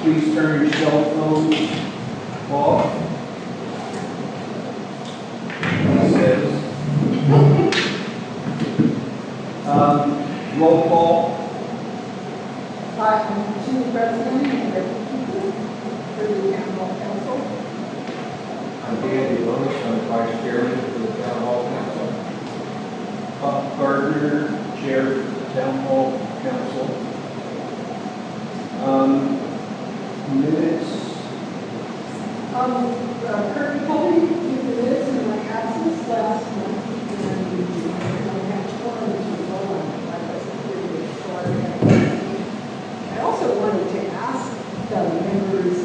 Please turn your cell phones off. Roll call. I'm Chief President and for the Town Hall Council. I'm Andy Lewis, I'm Vice Chairman for the Town Hall Council. Bob Gardner, Chair for the Town Hall Council. Minutes. Kurt Coley did the minutes in my absence last month, and I had forms to go on. I also wanted to ask the members,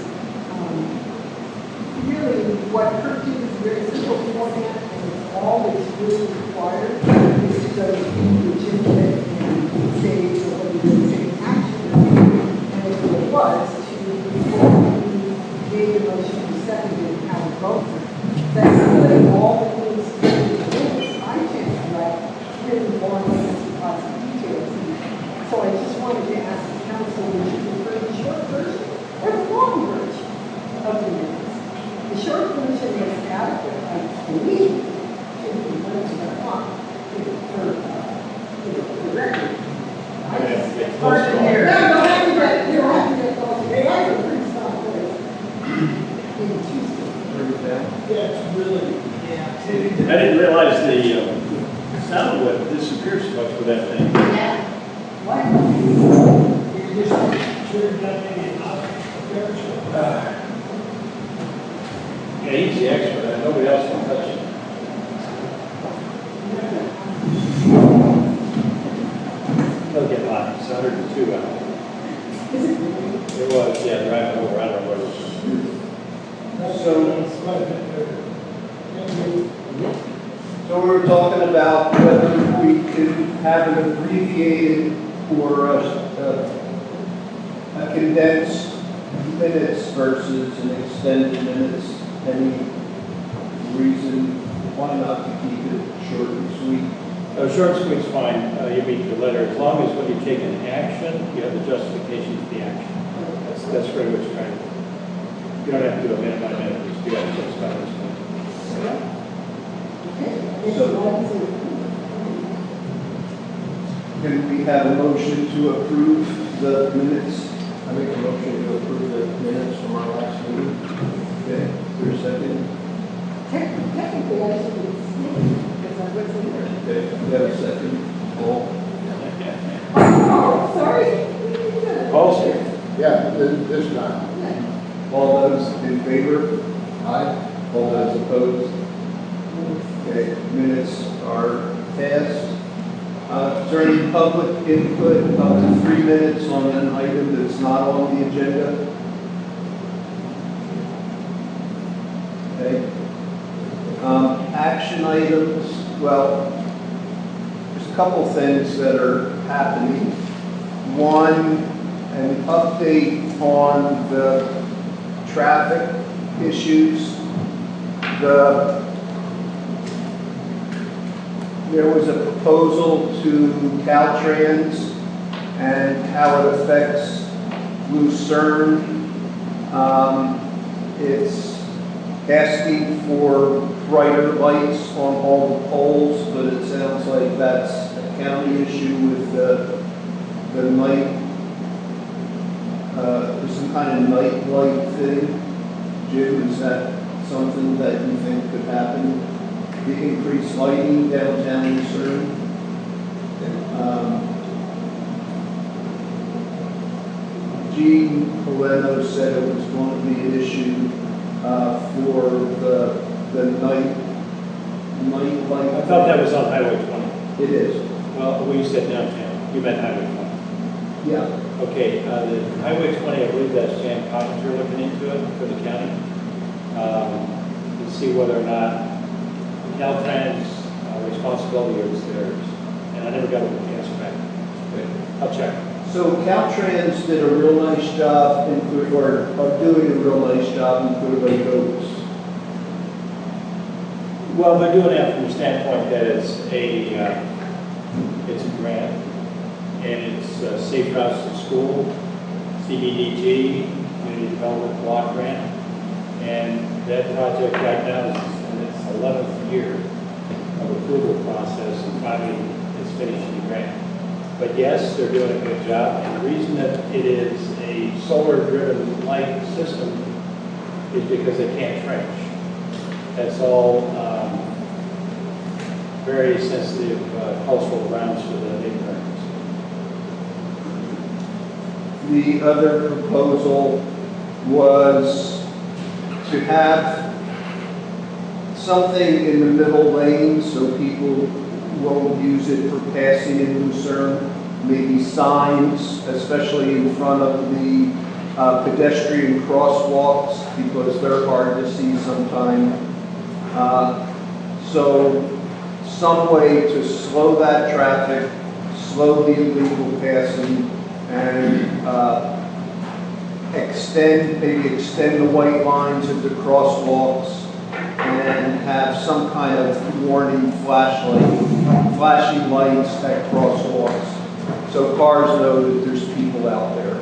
really what Kurt did is very simple format, and all that's really required is to go to the agenda and say what it is, take action. And if it was, to before we made the motion to second it, how to vote. That's really all that needs to be done. I can't write really long lists of lots of details. So I just wanted to ask the council, would you prefer the short version or the long version of the minutes? The short version is adequate, I believe, to the minutes that I want for the record. I just get hard to hear. No, you don't have to get close. They are a pretty strong voice. Yeah, it's really, yeah. I didn't realize the sound would disappear so much with that thing. Yeah. What? You just turn that maybe up. Yeah, he's the expert, and nobody else can touch it. He'll get hot. It's 102 out. It was, yeah, driving over. I don't know what it was. So we were talking about whether we could have an abbreviated or a condensed minutes versus an extended minutes. Any reason why not to keep it short and sweet? Short and sweet's fine. You meet your letter. As long as when you take an action, you have the justification for the action. That's really what you're trying to do. You don't have to do a minute by minute. You got to justify this. Can we have a motion to approve the minutes? I make a motion to approve the minutes from our last meeting. Okay, for a second. Technically, I should be speaking because I wasn't here. Okay, we have a second. Paul? Oh, sorry. Paul's here. Yeah, this time. All those in favor? Aye. All those opposed? Okay, minutes are passed. Is there any public input up to 3 minutes on an item that's not on the agenda? Okay. Action items, well, there's a couple things that are happening. One, an update on the traffic issues. There was a proposal to Caltrans and how it affects Lucerne. It's asking for brighter lights on all the poles, but it sounds like that's a county issue with the night, there's some kind of night light thing. Jim, is that something that you think could happen? The increased lighting downtown Lucerne. Gene Poleno said it was going to be an issue for the night light. I thought that was on Highway 20. It is. Well, when you said downtown, you meant Highway 20. Yeah. Okay, the Highway 20, I believe that's Jan Cottinger looking into it for the county. To see whether or not Caltrans responsibility is theirs. And I never got an answer back. But I'll check. So Caltrans did a real nice job or are doing a real nice job in Clear Lake Oaks. Well, they're doing that from the standpoint that it's a grant, and it's safe routes to school, CBDG, Community Development Block Grant. And that project right now is in its 11th year of approval process, and finally it's finishing the grant. But yes, they're doing a good job, and the reason that it is a solar-driven light system is because they can't trench. That's all very sensitive cultural grounds for the neighborhoods. The other proposal was to have something in the middle lane so people won't use it for passing in Lucerne. Maybe signs, especially in front of the pedestrian crosswalks, because they're hard to see sometimes. So some way to slow that traffic, slow the illegal passing, and maybe extend the white lines of the crosswalks, and have some kind of warning flashing lights at crosswalks, so cars know that there's people out there.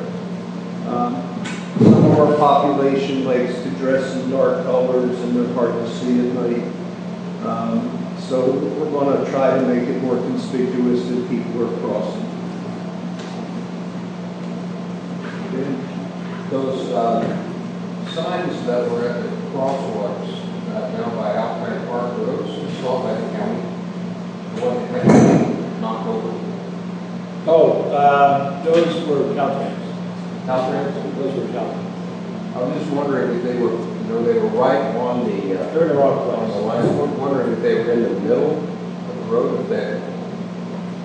Some of our population likes to dress in dark colors and they're hard to see at night. So we're going to try to make it more conspicuous that people are crossing. Those signs that were at the crosswalks down by Alpine Park, were those installed by the county? What they had knocked over? Oh, those were Caltrans. Caltrans? Those were Caltrans. I was just wondering if they were, they were right on the, They're in the wrong on place. the line. I was wondering if they were in the middle of the road, if they,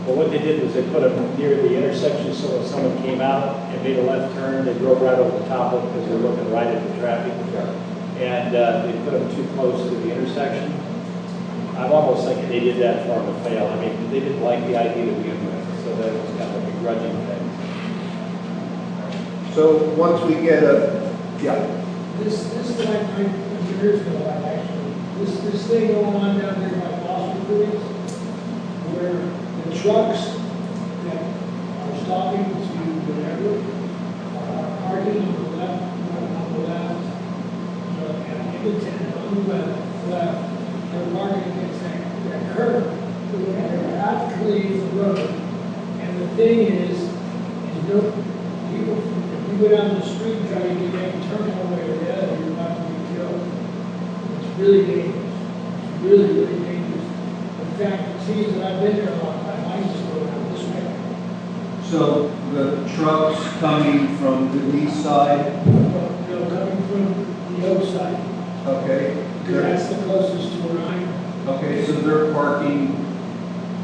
Well, what they did was they put them near the intersection, so when someone came out and made a left turn, they drove right over the top of it because they're looking right at the traffic. And they put them too close to the intersection. I'm almost thinking they did that for them to fail. I mean, they didn't like the idea to begin with, so that was kind of a begrudging thing. So once we get This like 20 years ago, actually, this thing going on down there by Boston Police, where the trucks that are stopping to whatever, parking on the left, and Edmonton on the left, they're parking against that curb, and they're actually the road. And the thing is no people, if you go down the street and try to get that turn one way or the other, you're about to be killed. It's really dangerous. It's really, really dangerous. In fact, it seems that I've been there a lot, I used to go down this way. So the trucks coming from the east side, Coming from the other side. okay? That's the closest to where I am. Okay, so they're parking,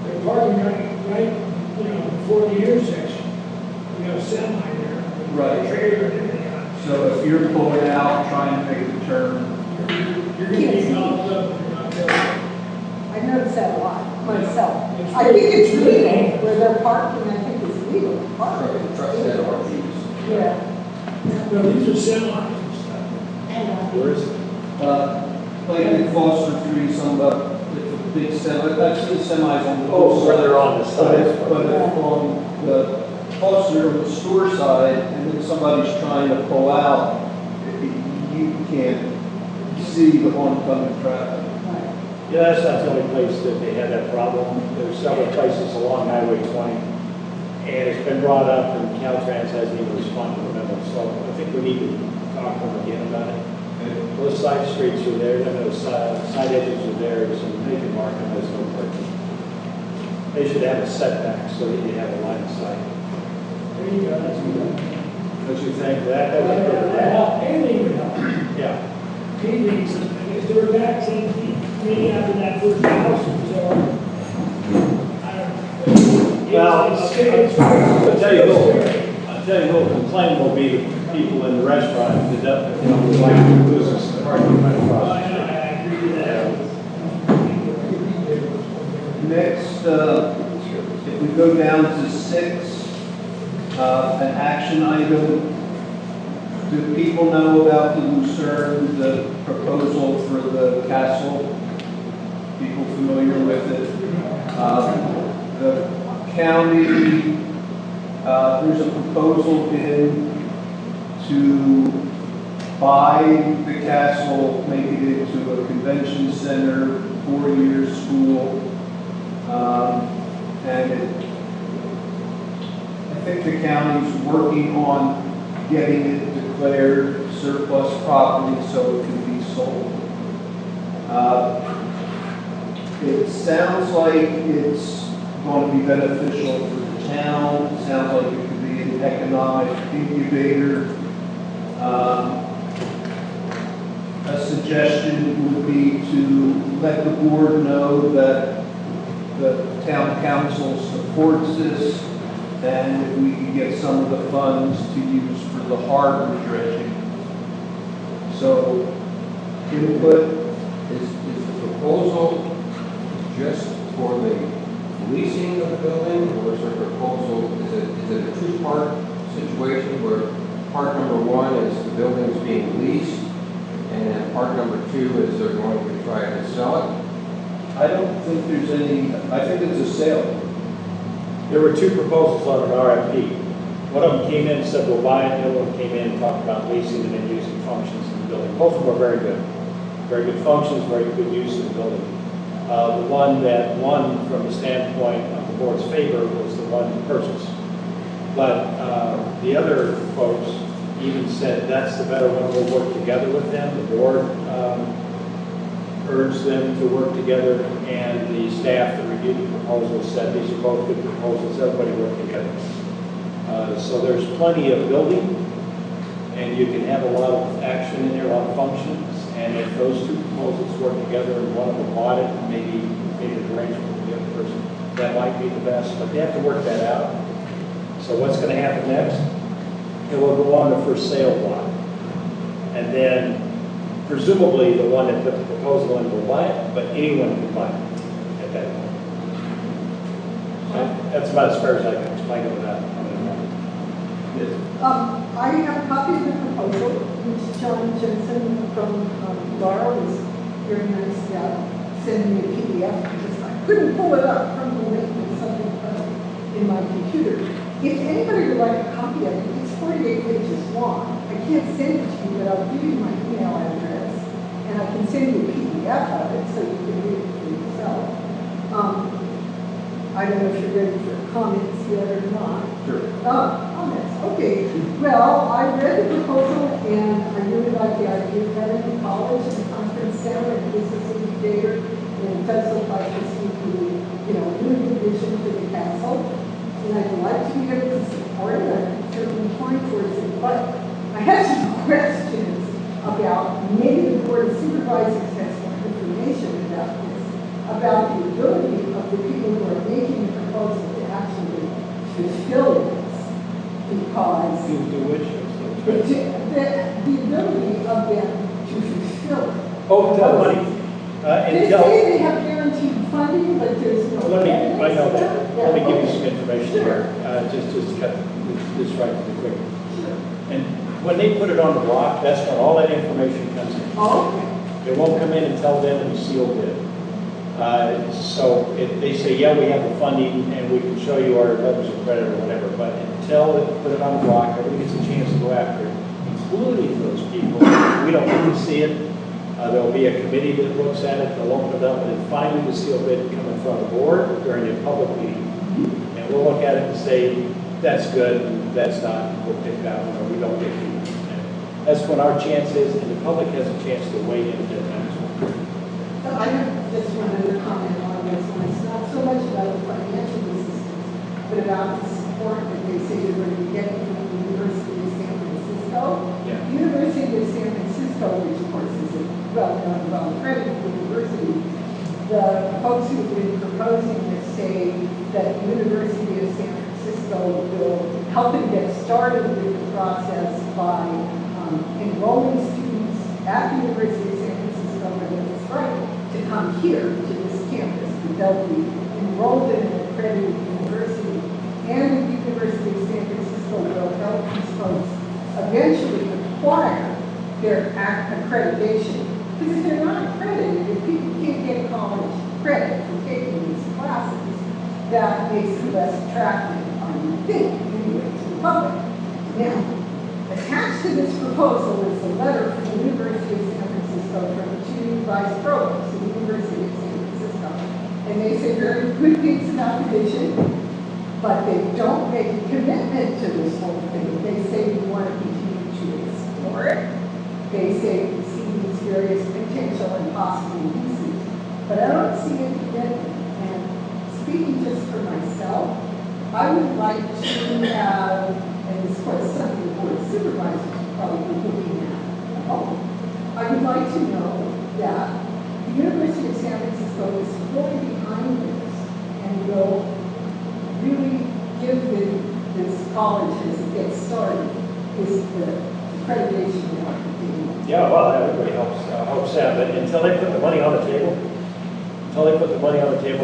They're parking right, before the intersection. We have a semi there. Right. Trailer and everything on it. so if you're pulling out, trying to make the turn, You're going to be knocked up if you're not careful. I noticed that a lot myself. It's I think really- it's legal where they're parking, I think it's legal to park. trucks that are these. Yeah. No, these are semis and stuff. Where is it? like in Foster Street, some big semi, that's the semis on the. Oh, where they're on the But if, side. but if on the Foster or the store side, and then somebody's trying to pull out, you can't see the oncoming traffic. Yeah, that's not the only place that they had that problem. There's several places along Highway 20. And it's been brought up and Caltrans hasn't even responded to the memo. So I think we need to talk to them again about it. Those side streets are there, and those side edges are there, so they can mark them as no parking. They should have a setback so that you have a line of sight. There you go, that's good. Don't you think that? That would be That help, anything would help. Yeah. Anything, if they were back 10 feet, maybe after that first house, so, I don't know. Well, It's scary. I'll tell you a little complaint will be the people in the restaurant that don't like to lose us parking right across. I agree with that. Next, if we go down to 6, an action item. Do people know about the Lucerne, the proposal for the castle? People familiar with it? The county, there's a proposal in to buy the castle, make it into a convention center, 4-year school. I think the county's working on getting it declared surplus property so it can be sold. It sounds like it's going to be beneficial for the town. It sounds like it could be an economic incubator. A suggestion would be to let the board know that the town council supports this, and if we can get some of the funds to use for the harbor dredging. So, input. Is the proposal just for the leasing of the building, or is there a proposal, is it a two-part situation where part number one is the building is being leased, and then part number two is they're going to try to sell it? I don't think there's any, I think it's a sale. There were two proposals on an RFP. One of them came in and said, we'll buy it. The other one came in and talked about leasing and then using functions in the building. Both of them were very good. Very good functions, very good use of the building. The one that won from the standpoint of the board's favor was the one purchase. But the other folks even said that's the better one. We'll work together with them. The board urged them to work together, and the staff that reviewed the proposals said these are both good proposals. Everybody work together. So there's plenty of building, and you can have a lot of action in there, a lot of functions. And if those two proposals work together and one of them bought it, maybe made an arrangement with the other person, that might be the best. But they have to work that out. So what's going to happen next? It will go on the for sale block. And then presumably the one that put the proposal in will buy it, but anyone can buy it at that point. And that's about as fair as I can explain it without. I have a copy of the proposal, which John Jensen from Laura was very nice to send me a PDF because I couldn't pull it up from the link with something in my computer. If anybody would like a copy of it, it's 48 pages long. I can't send it to you, but I'll give you my email address, and I can send you a PDF of it so you can read it for yourself. I don't know if you're ready for comments yet or not. Sure. Comments. Okay. Well, I read the proposal and I really like the idea of having the college and the conference center and business incubator. And it does look like this would be, really good vision for the castle. And I'd like to be able to support it. I'm certainly point towards it. But I have some questions about maybe the board of supervisors has more information about this, about the ability of the people who are making the proposal to actually fulfill this. Because Do which? the ability of them to fulfill it. Oh, tell money. They say they have guaranteed funding, but there's no. I know that. Yeah, Let me give you okay. some information Sure. here. Just to cut this right to the quick. And when they put it on the block, that's when all that information comes in. Oh, okay. It won't come in until then and sealed bid. So if they say, yeah, we have the funding and we can show you our letters of credit or whatever, but until they put it on the block, everybody gets a chance to go after it, including those people. We don't get to see it. There'll be a committee that looks at it, they'll open it up, and then finally the sealed bid come in front of the board during a public meeting. And we'll look at it and say, that's good, that's not, we'll pick that one, or we don't get it. That's when our chance is, and the public has a chance to weigh in at that time. I have just one other comment on this one. It's not so much about the financial assistance, but about the support that they say they're going to be getting from the University of San Francisco. Yeah. The University of San Francisco, which of course is a well-known, well-accredited university, the folks who have been proposing this say that the University of San Francisco will help them get started with the process by enrolling students at the University of San Francisco, whether it's right, to come here to this campus, but they'll be enrolled in an accredited university, and the University of San Francisco will help these folks eventually acquire their accreditation. Because if they're not accredited, if people can't get college credit for taking these classes, that makes them less attractive, I would think, anyway, to the public. Now, as attached to this proposal is a letter from the University of San Francisco from two vice provosts of the University of San Francisco. And they say very good things about the vision, but they don't make a commitment to this whole thing. They say we want to continue to explore it. They say we see these various potential and possible uses, but I don't see a commitment. And speaking just for myself, I would like to have, and this was something the board of supervisors would probably be looking at. I would like to know that the University of San Francisco is fully behind this and will really give this college as it gets started is the accreditation they are getting. Yeah, well, everybody helps out, but until they put the money on the table,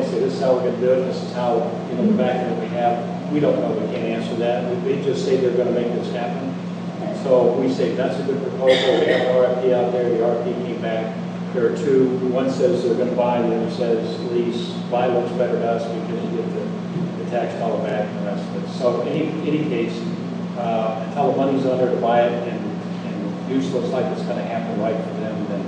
say this is how we're gonna do it, this is how, the backing that we have, we don't know, we can't answer that. They just say they're gonna make this happen. So we say, that's a good proposal, we have an RFP out there, the RFP came back. There are two, one says they're gonna buy, the other says lease. Buy looks better to us because you get the tax dollar back and the rest of it. So any case, until the money's under to buy it and use looks like it's gonna happen right for them, then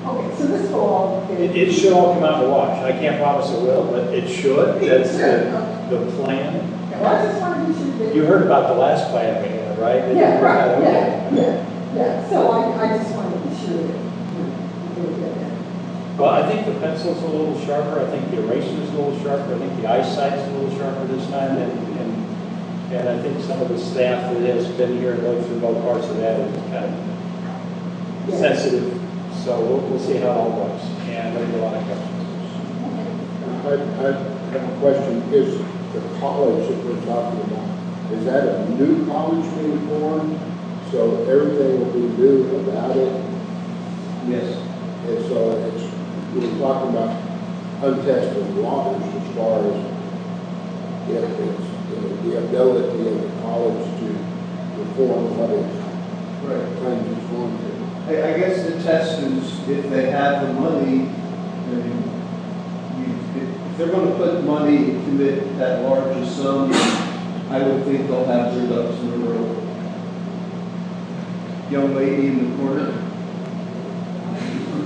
Okay, so this will all. it should all come out in the wash. I can't promise it will, but it should. That's the plan. Well, I just wanted to be sure that. You heard about the last plan we had, right? It Yeah, didn't work out, right, okay. yeah. So I just wanted to be sure that we'll get that. Well, I think the pencil's a little sharper. I think the eraser's a little sharper. I think the eyesight's a little sharper this time. And I think some of the staff that has been here and looked through both parts of that is kind of sensitive. So we'll see how it all works. And there's a lot of questions. I have a question. Is the college that we're talking about, is that a new college being formed? So everything will be new about it? Yes. And so we're talking about untested waters as far as if it's the ability of the college to perform what it claims it's going to. I guess the test is if they have the money, if they're going to put money and commit that large a sum, I would think they'll have their ducks in a row. Young lady in the corner.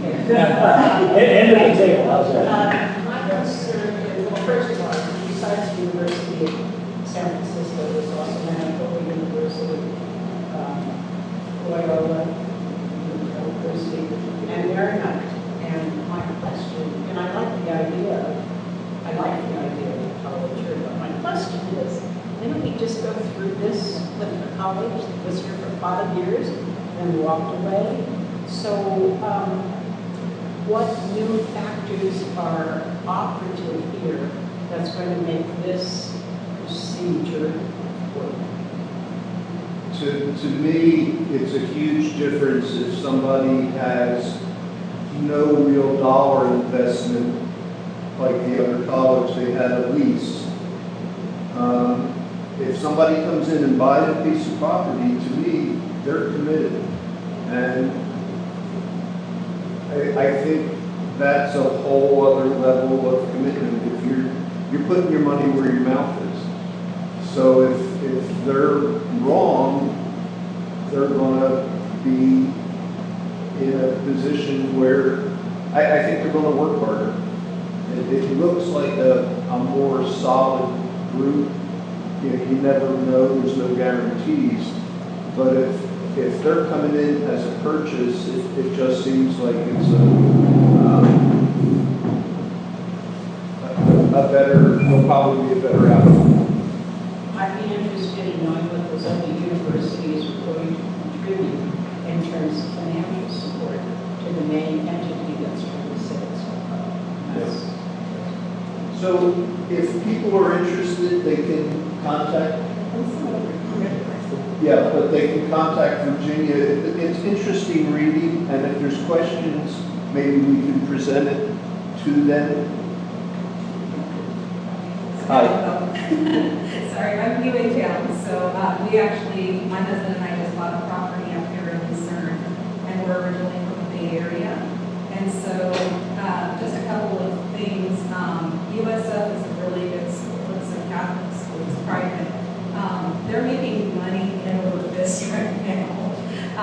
End of the table, how's that? My concern is, well, first of all, besides the University of San Francisco, there's also Manitoba University, Loyola University, and Maryland. And my question, and I like the idea of the college here, but my question is, didn't we just go through this with the college that was here for 5 years and walked away? So, what new factors are operative here that's going to make this procedure work? To me, it's a huge difference if somebody has no real dollar investment, like the other college, they had a lease. If somebody comes in and buys a piece of property, to me, they're committed. And I think that's a whole other level of commitment. If you're putting your money where your mouth is. So if they're wrong, they're going to be in a position where I think they're going to work harder. It looks like a more solid group. You never know, there's no guarantees. But if they're coming in as a purchase, it just seems like it's will probably be a better outcome. I'd be interested in knowing what those other universities are going to contribute in terms of financial support to the main entity that's trying to set itself up. Yes. So if people are interested, they can contact. Yeah, but they can contact Virginia. It's interesting reading, and if there's questions, maybe we can present it to them. Hi. Sorry, I'm new in town, so my husband and I just bought a property up here in Lucerne, and we're originally from the Bay Area. And so, just a couple of things. USF is a really good school. It's a Catholic school. It's private. They're making money in over this right now.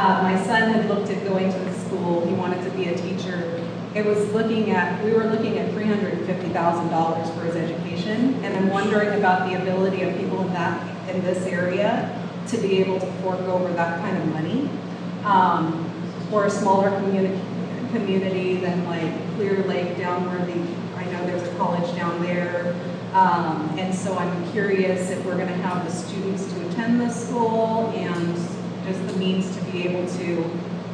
My son had looked at going to the school, he wanted to be a teacher. We were looking at $350,000 for his education, and I'm wondering about the ability of people in this area to be able to fork over that kind of money. For a smaller community than like Clear Lake down where I know there's a college down there. And so I'm curious if we're gonna have the students to attend this school and just the means to be able to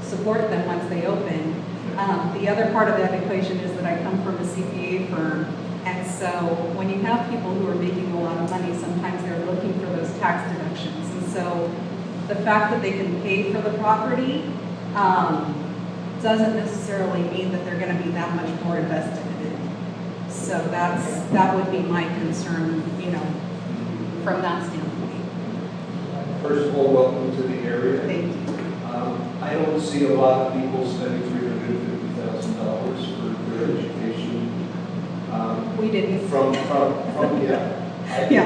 support them once they open. The other part of that equation is that I come from a CPA firm, and so when you have people who are making a lot of money, sometimes they're looking for those tax deductions. And so the fact that they can pay for the property doesn't necessarily mean that they're going to be that much more invested in it. So that would be my concern, from that standpoint. First of all, welcome to the area. Thank you. I don't see a lot of people spending $350,000 for their education. We didn't. From yeah. Yeah.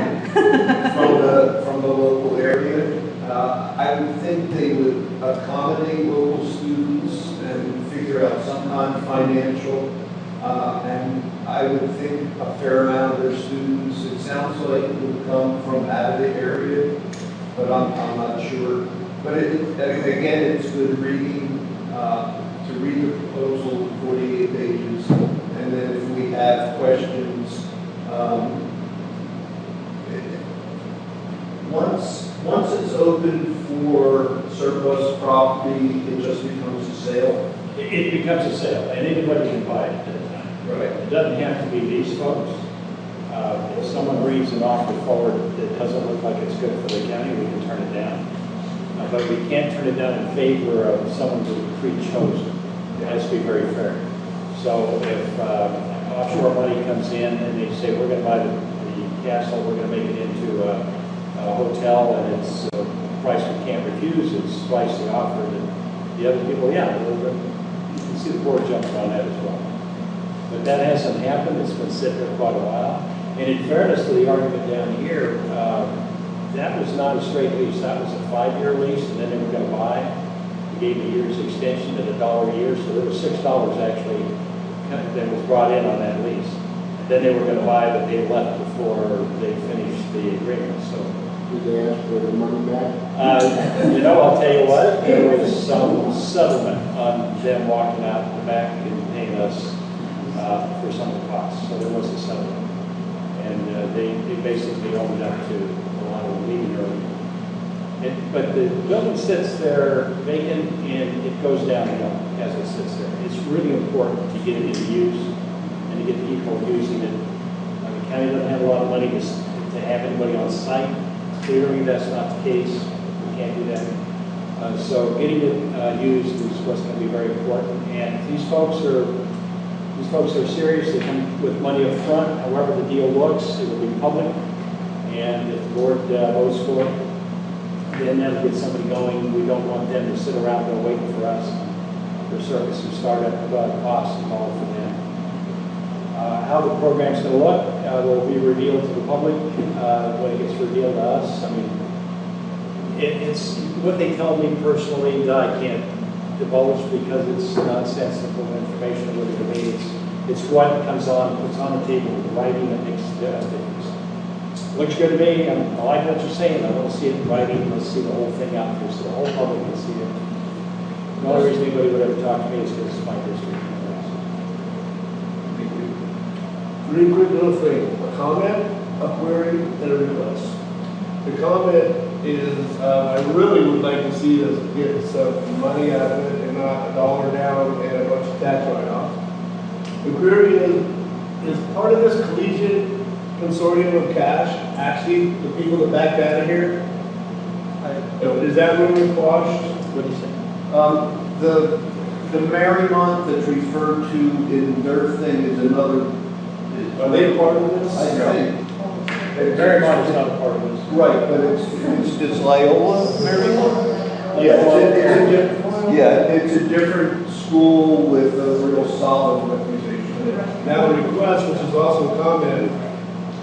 from the local area. I would think they would accommodate local students and figure out some kind of financial. And I would think a fair amount of their students, it sounds like it would come from out of the area, but I'm not sure. But again, it's good reading, to read the proposal, 48 pages, and then if we have questions, once it's open for surplus property, it just becomes a sale. It becomes a sale, and anybody can buy it at a time. Right. It doesn't have to be these folks. If someone brings an offer forward that doesn't look like it's good for the county, we can turn it down. But we can't turn it down in favor of someone who's pre-chosen. It has to be very fair. So if offshore money comes in and they say, we're going to buy the castle, we're going to make it into a hotel, and it's a price we can't refuse, it's twice the offer, then the other people, you can see the board jumps on that as well. But that hasn't happened, it's been sitting there quite a while. And in fairness to the argument down here, that was not a straight lease, that was a 5-year lease, and then they were going to buy. They gave a year's extension at $1 a year, so there was $6 actually that was brought in on that lease. And then they were going to buy, but they left before they finished the agreement, so. Did they ask for the money back? I'll tell you what, there was some settlement on them walking out the back and paying us for some of the costs, so there was a settlement. And they basically owned up to a lot of leaving early. But the building sits there vacant and it goes downhill as it sits there. It's really important to get it into use and to get people using it. The county doesn't have a lot of money to have anybody on site. Clearly, that's not the case. We can't do that. So getting it used is what's going to be very important. And these folks are serious. They come with money up front. However the deal looks, it will be public. And if the board votes for it, then that'll get somebody going. We don't want them to sit around there waiting for us. There's certainly some startup costs involved for them. How the program's going to look will be revealed to the public when it gets revealed to us. I mean, it's what they tell me personally that I can't divulge because it's not sensible information really to me. It's what comes on, what's on the table, the writing that makes the difference. Looks good to me. I like what you're saying. I want to see it in writing. Let's see the whole thing out there so the whole public can see it. The only reason anybody would ever talk to me is because it's my history. Three quick little things, a comment, a query, and a request. The comment is, I really would like to see us get some money out of it and not $1 down and a bunch of tax write-offs. The query is part of this collegiate consortium of cash actually the people that backed out of here? Is that really quashed? What do you say? The Marymount that's referred to in their thing is another. Are they part of this? I think. Marymount is not a part of this. Right, but it's just Loyola Marymount? It's a different school with a real solid reputation. Now a request, which is also a comment,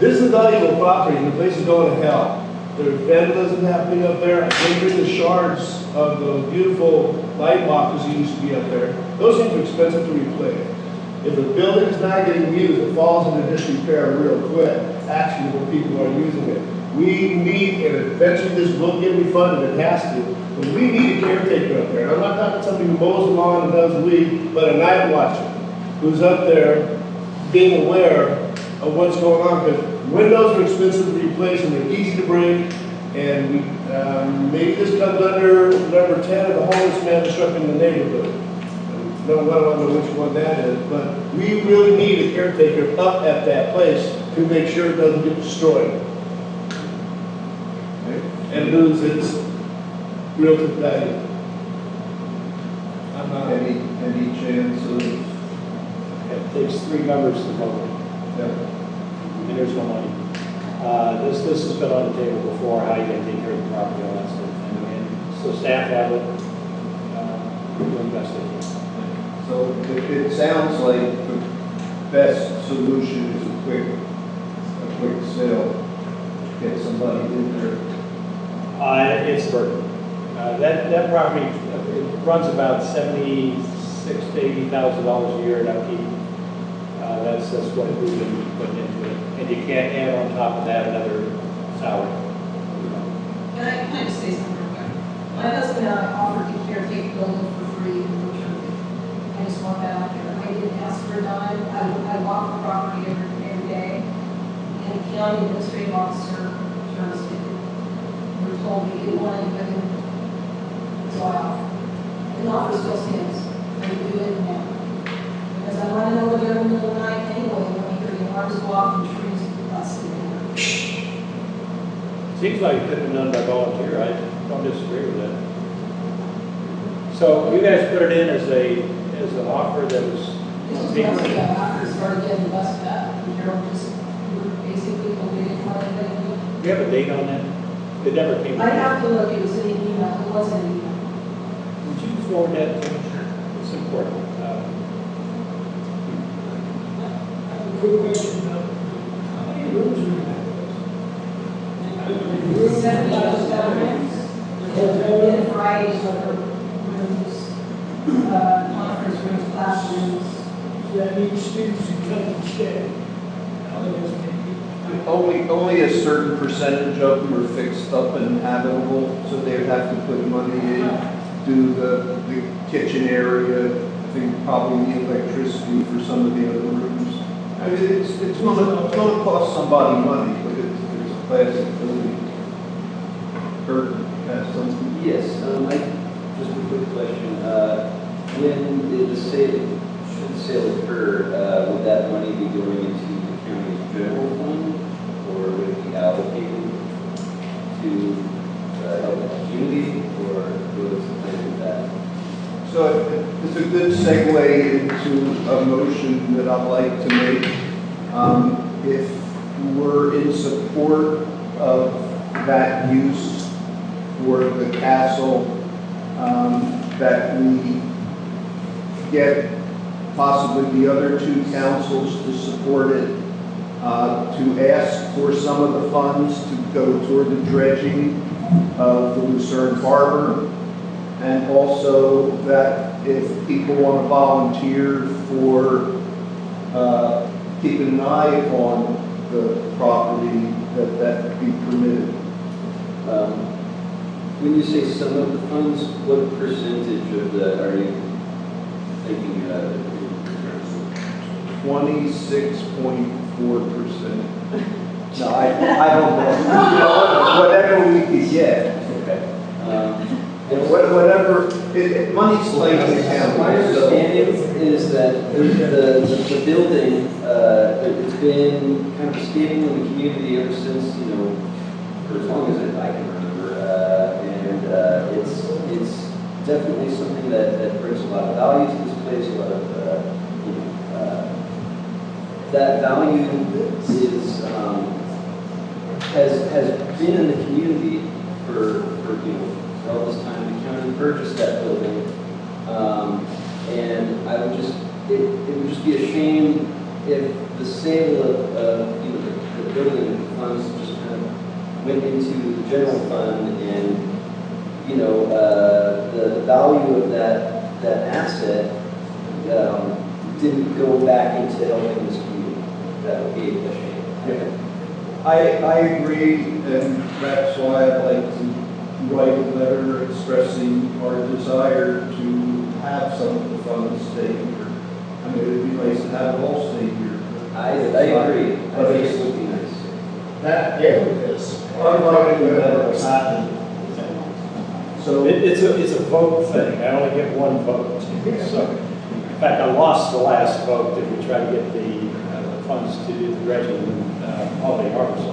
this is not even property, the place is going to hell. There's vandalism happening up there. They bring the shards of those beautiful light boxes that used to be up there. Those things are expensive to replace. If the building's not getting used, it falls into disrepair real quick, actually, when people are using it. We need, and eventually this will get refunded, it has to, but we need a caretaker up there. And I'm not talking somebody who mows the lawn and does the weed, but a night watcher who's up there being aware of what's going on, because windows are expensive to replace and they're easy to break. And maybe this comes under number 10 of the homeless man disrupting the neighborhood. I don't know which one that is, but we really need a caretaker up at that place to make sure it doesn't get destroyed and lose its relative value. I'm not. Any chance of, It takes 3 members to vote, yeah, and there's no money. This has been on the table before, how you can take care of the property, all that stuff. And so staff have it, we'll investigate. so it sounds like the best solution is a quick sale, get somebody in there. It's burden. That property, it runs about $76,000 to $80,000 a year in upkeep. That's what we've been putting into it. And you can't add on top of that another salary. Can I just say something real quick? My husband and I offered to caretake the building for free in Lucerne. I just want that out there. I didn't ask for a dime. I walk the property every day. And the county administrative officer turned us in. They were told we didn't want anybody. So I offered. And the offer still stands. I can do it now. Because I want to know where they're in the middle of the night anyway, when you hear the alarms go off and trees busting down. Seems like it could have been done by volunteer. I don't disagree with that. So you guys put it in as an offer that was. This is once we got after it started getting busted up, and Gerald just basically told me didn't want anybody to do. Do you have a date on that? It never came. I have to look, it was in the email, it wasn't an email. Would you forward that to me? It's important. I have a quick question about, how many rooms do you have? It's 7,000 rooms, in a variety of rooms, conference rooms, classrooms. That means students who come and stay. How many of them? Only a certain percentage of them are fixed up and habitable, so they would have to put money in, do the kitchen area, I think probably the electricity for some of the other rooms. I mean, it's gonna cost somebody money, but it's a classic building. Kurt has something. Yes, just a quick question. When did should the sale occur, would that money be going into the county's general fund, or would it be allocated to help the community, or what is the plan with that? So it's a good segue into a motion that I'd like to make. If we're in support of that use for the castle, that we get possibly the other 2 councils to support it, to ask for some of the funds to go toward the dredging of the Lucerne Harbor, and also that if people want to volunteer for keeping an eye on the property, that be permitted. When you say some of the funds, what percentage of that are you thinking of? 26.4%. No, I don't know. Whatever we could get. Okay. Whatever, money's like in the county. My understanding is that the building, it's been kind of stable in the community ever since, for as long as I can remember. And it's definitely something that brings a lot of value to this place, a lot of, that value is, has been in the community for all this time. The county purchased that building, and it would just be a shame if the sale of the building funds just kind of went into the general fund and, you know, the value of that asset didn't go back into helping this community. That would be a shame. Yeah. I agree, and that's why I'd like to write a letter expressing our desire to have some of the funds stay here. I mean, it'd be nice to have it all stay here. I agree. I think it would be nice. That is Unlikely that it's happened. So, It's a vote thing, I only get one vote. So, in fact, I lost the last vote that we tried to get the funds to do the dredging in Holiday Harbor. So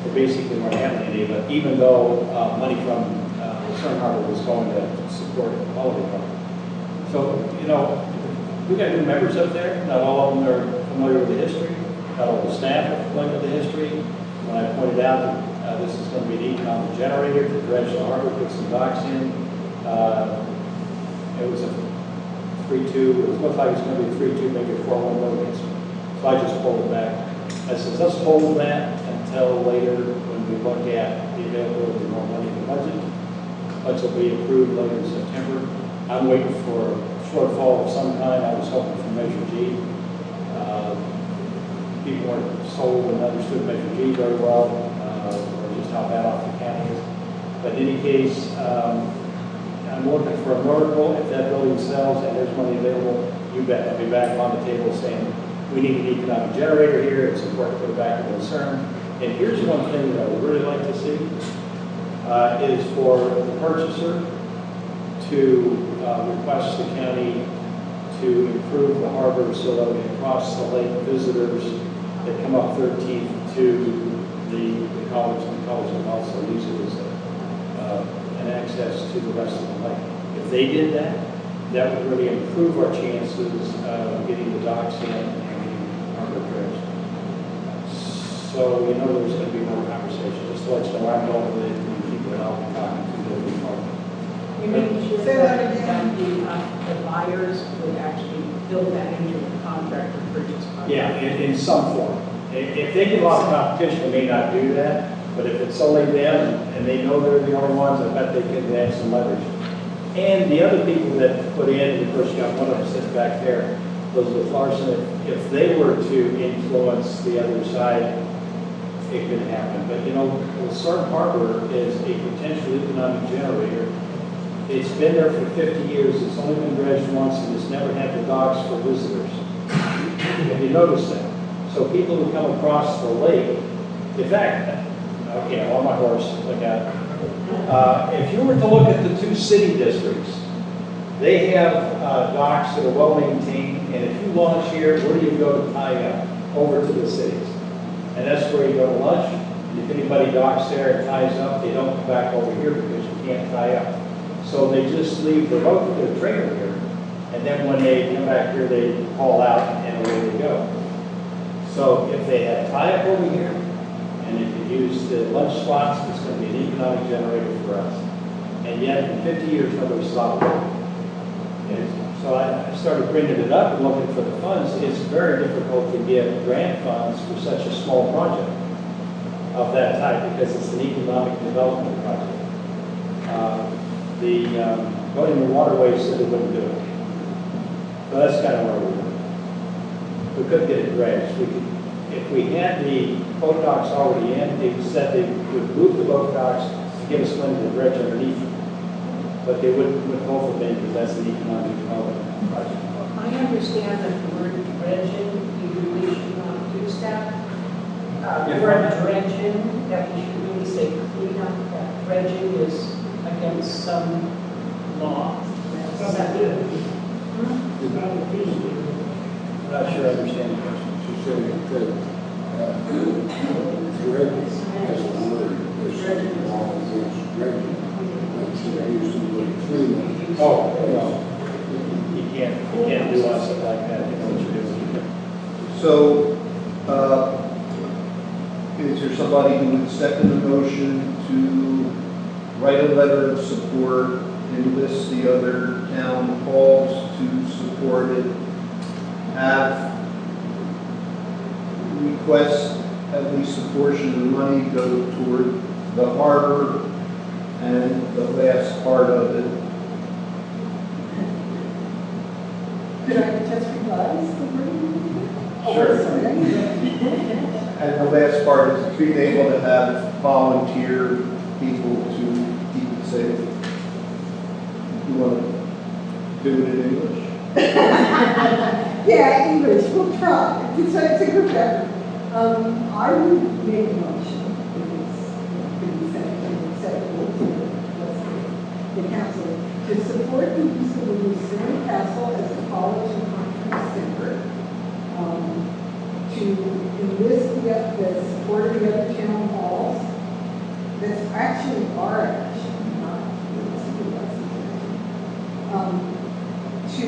they basically weren't having any, but even though money from Lucerne Harbor was going to support Holiday Harbor. So, you know, we got new members up there, not all of them are familiar with the history, not all the staff are familiar with the history. When I pointed out that this is going to be an economic generator to dredge the harbor, put some docks in, it was a 3-2, it looked like it was going to be a 3-2, maybe a 4-1 vote. So I just pulled it back. I said, let's hold that until later when we look at the availability of more money in the budget. Budget will be approved later in September. I'm waiting for a shortfall of some kind. I was hoping for Measure G. People weren't sold and understood Measure G very well, or just how bad off the county is. But in any case, I'm looking for a miracle. If that building sells and there's money available, you bet I'll be back on the table saying, we need an economic generator here, it's important to put it back in Lucerne. And here's one thing that I would really like to see, is for the purchaser to request the county to improve the harbor so that we can cross the lake visitors that come up 13th to the college, and the college will also use it as an access to the rest of the lake. If they did that, that would really improve our chances of getting the docks in and getting harbor dredged. So, you know, there's going to be more conversation. Just to let you know, I'm going with it, and people that I'll be talking to will be part of it. You making sure Say that that again. the buyers would actually build that into the contract or purchase contract? Yeah, in some form. If they get a lot of competition, they may not do that, but if it's only them and they know they're the only ones, I bet they could have some leverage. And the other people that put in, of course, you got one of them sits back there, Elizabeth Larson, if they were to influence the other side, it could happen. But you know, Lucerne Harbor is a potential economic generator. It's been there for 50 years, it's only been dredged once, and it's never had the docks for visitors. Have you noticed that? So people who come across the lake, in fact, okay, I'm on my horse, look at it. If you were to look at the two city districts, they have docks that are well maintained, and if you launch here, where do you go to tie up? Over to the cities. And that's where you go to lunch. If anybody docks there and ties up, they don't come back over here because you can't tie up. So they just leave the boat, their trailer here, and then when they come back here, they haul out and away they go. So if they had tie up over here, and they could use the lunch slots, it's going to be an economic generator for us. And yet, in 50 years, nobody's thought of it. And so I started bringing it up and looking for the funds. It's very difficult to get grant funds for such a small project of that type because it's an economic development project. The Voting and Waterways said they wouldn't do it. So that's kind of where we were. We couldn't get it dredged. If we had the boat docks already in, they said they would move the boat docks to give us money to dredge underneath them. But they wouldn't put both of them because that's an economic development project. I understand that the word dredging, you really should not use that. The word dredging, that we should really say clean up, that dredging is against some law. It's not good. It's not a piece of it. I'm not sure I understand the question. She said that dredging as a word is wrong against dredging. Should I use the word clean? Oh, no. You can't do us like that. You know what you're doing. So, is there somebody who would second the motion to write a letter of support and list the other town halls to support it? Have request at least a portion of the money go toward the harbor, and the last part of it. Could I just revise the wording? Oh, Sure. sorry. And the last part is being able to have volunteer people to keep it safe. You want to do it in English? Yeah, English, we'll try. It's a good effort. I would make a motion, if it's acceptable to the council, to support the use of the Lucerne Castle as a college and conference center, to enlist the support of the other town halls. That's actually our action, not the supervisor's action. To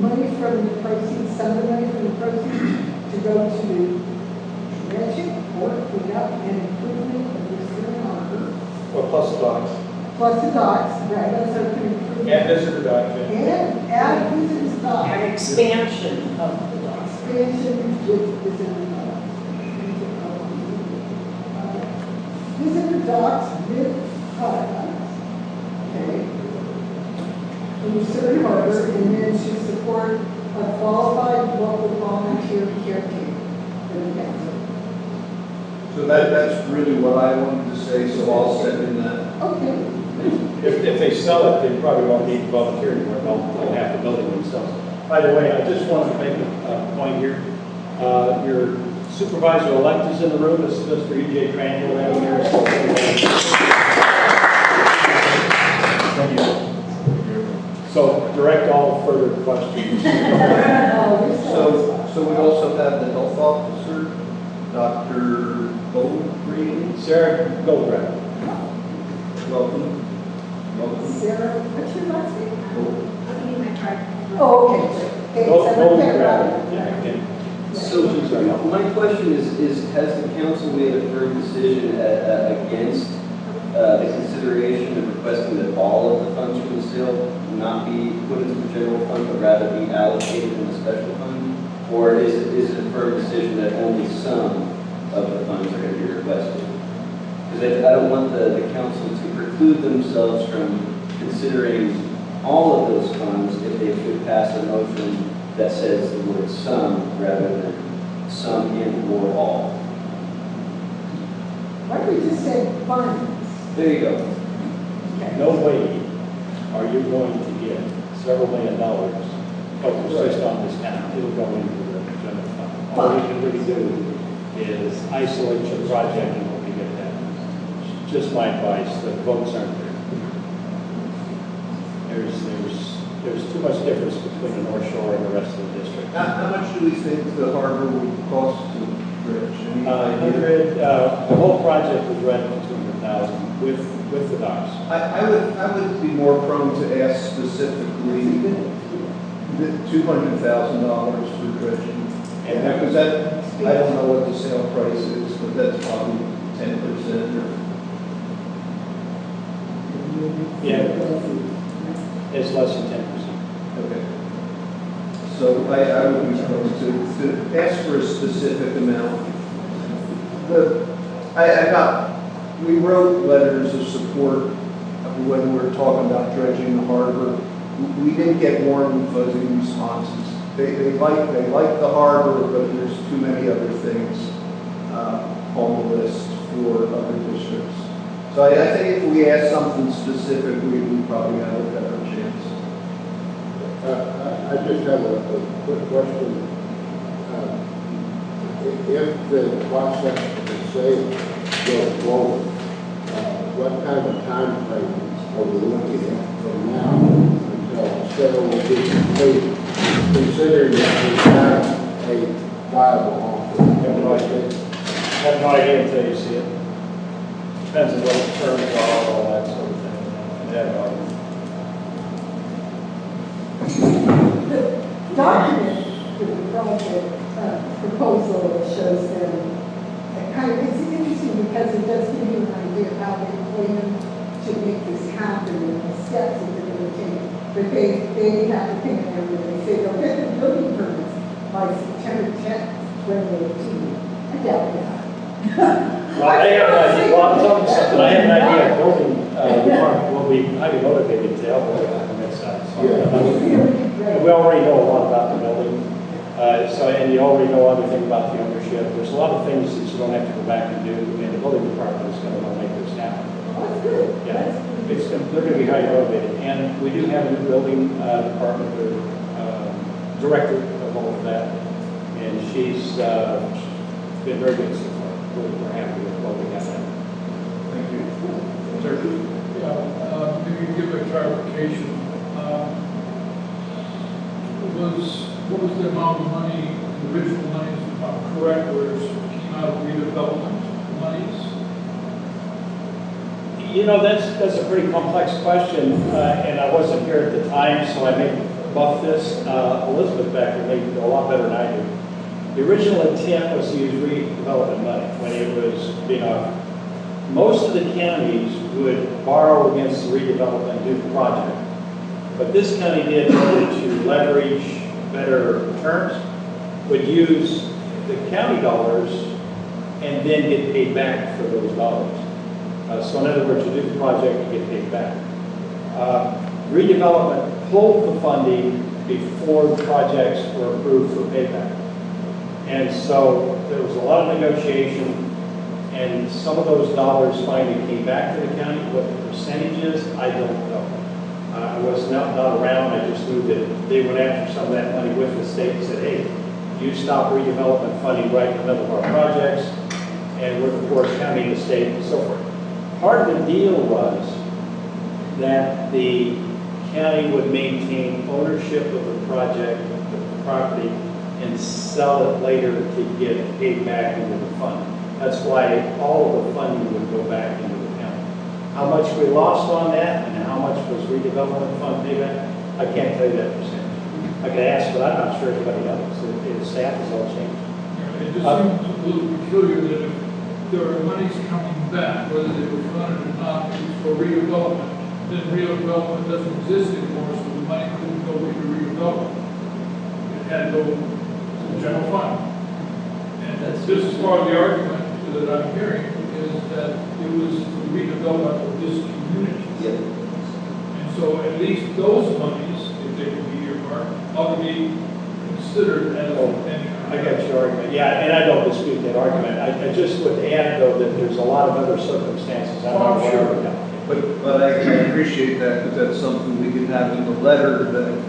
money from the proceeds, some of the money from the proceeds to go to dredging or cleanup and improvement of the Lucerne Harbor, Or plus the docks. plus the docks, right, that's our improvement. And visitor dock, yeah. And add visitors docks. And expansion of the docks. Expansion with visitor docks with okay. In Lucerne Harbor, and then to support a qualified local volunteer caretaker for the council. So that's really what I wanted to say, so I'll second that. Okay. If they sell it, they probably won't need volunteer anymore, they'll have the building themselves. By the way, I just wanted to make a point here. Your supervisor-elect is in the room, this is Mr. E.J. Crandall down here. Thank you. So direct all further questions. So we also have the health officer, Dr. Goldgreen. Sarah Goldgreen. Welcome. Welcome. Sarah, what's your last name? Gold. Oh, okay. Goldgreen. Yeah, okay. So my question is has the council made a firm decision against the consideration of requesting that all of the funds from the sale not be put into the general fund, but rather be allocated in the special fund? Or is it a firm decision that only some of the funds are going to be requested? Because I don't want the council to preclude themselves from considering all of those funds if they should pass a motion that says the word some rather than some and or all. Why don't we just say funds? There you go. Okay. No way are you going to get several $1 million focused just on this town. It'll go into the general fund. All we can really do is isolate your project and hope you get that. Just my advice, the votes aren't there. There's too much difference between the North Shore and the rest of the district. How much do we think the harbor would cost to dredge? Any idea? The whole project was right at $200,000 with the docks. I would be more prone to ask specifically the $200,000 for dredging. And Because I don't know what the sale price is, but that's probably 10% or. Yeah, it's less than 10%. Okay. So I would be prone to ask for a specific amount. We wrote letters of support when we were talking about dredging the harbor. We didn't get warm and fuzzy responses. They like the harbor, but there's too many other things on the list for other districts. So I think if we ask something specific, we probably have a better chance. I just have a quick question. If the process of the sale goes forward, what kind of time frame are we looking at from now until the sale will be completed, considering that we have a viable offer? Have no idea until you see it. Depends on what the terms are, all that sort of thing. The document for the project proposal shows them, it's interesting because it does give you an idea of how they plan to make this happen and the steps that they're going to take. But they have to think of everything. They say they'll get the building permits by September 10th, 2018. I doubt that. Well, I have an idea, well, I'll tell you something, I have an idea, building, department will be highly motivated to help with on that side. So, we already know a lot about the building, and you already know everything about the ownership. There's a lot of things that you don't have to go back and do, and the building department is gonna wanna make this happen. That's good. Yeah, they're gonna be highly motivated, and we do have a new building, department, director of all of that, and she's been very good so far. We're happy with what we got there. Thank you. Yeah, maybe give a clarification. What was the amount of money, the original money, if I'm correct, where it came out of redevelopment monies? You know, that's a pretty complex question, and I wasn't here at the time, so I may buff this. Elizabeth Becker may know a lot better than I do. The original intent was to use redevelopment money when it was being offered. Most of the counties would borrow against the redevelopment and do the project. But this county did, in order to leverage better terms, would use the county dollars and then get paid back for those dollars. So in other words, you do the project, you get paid back. Redevelopment pulled the funding before the projects were approved for payback. And so there was a lot of negotiation, and some of those dollars finally came back to the county. What the percentage is, I don't know. I was not around, I just knew that they went after some of that money with the state and said, hey, you stop redevelopment funding right in the middle of our projects, and we're the poorest county in the state, and so forth. Part of the deal was that the county would maintain ownership of the project, the property, and sell it later to get paid back into the fund. That's why all of the funding would go back into the county. How much we lost on that and how much was redevelopment fund payback, I can't tell you that percentage. I could ask, but I'm not sure anybody else. The staff has all changed. It just seems a little peculiar that if there are monies coming back, whether they were funded or not, for redevelopment, then redevelopment doesn't exist anymore, so the money couldn't go into redevelopment. It had to go to the general fund. And this is part of the argument that I'm hearing, is that it was the redevelopment of this community. Yep. And so at least those monies, if they could be earmarked, ought to be considered as any. I got your argument. Yeah, and I don't dispute that argument. I just would add, though, that there's a lot of other circumstances. I'm not aware of that. But I appreciate that, because that's something we can have in the letter, that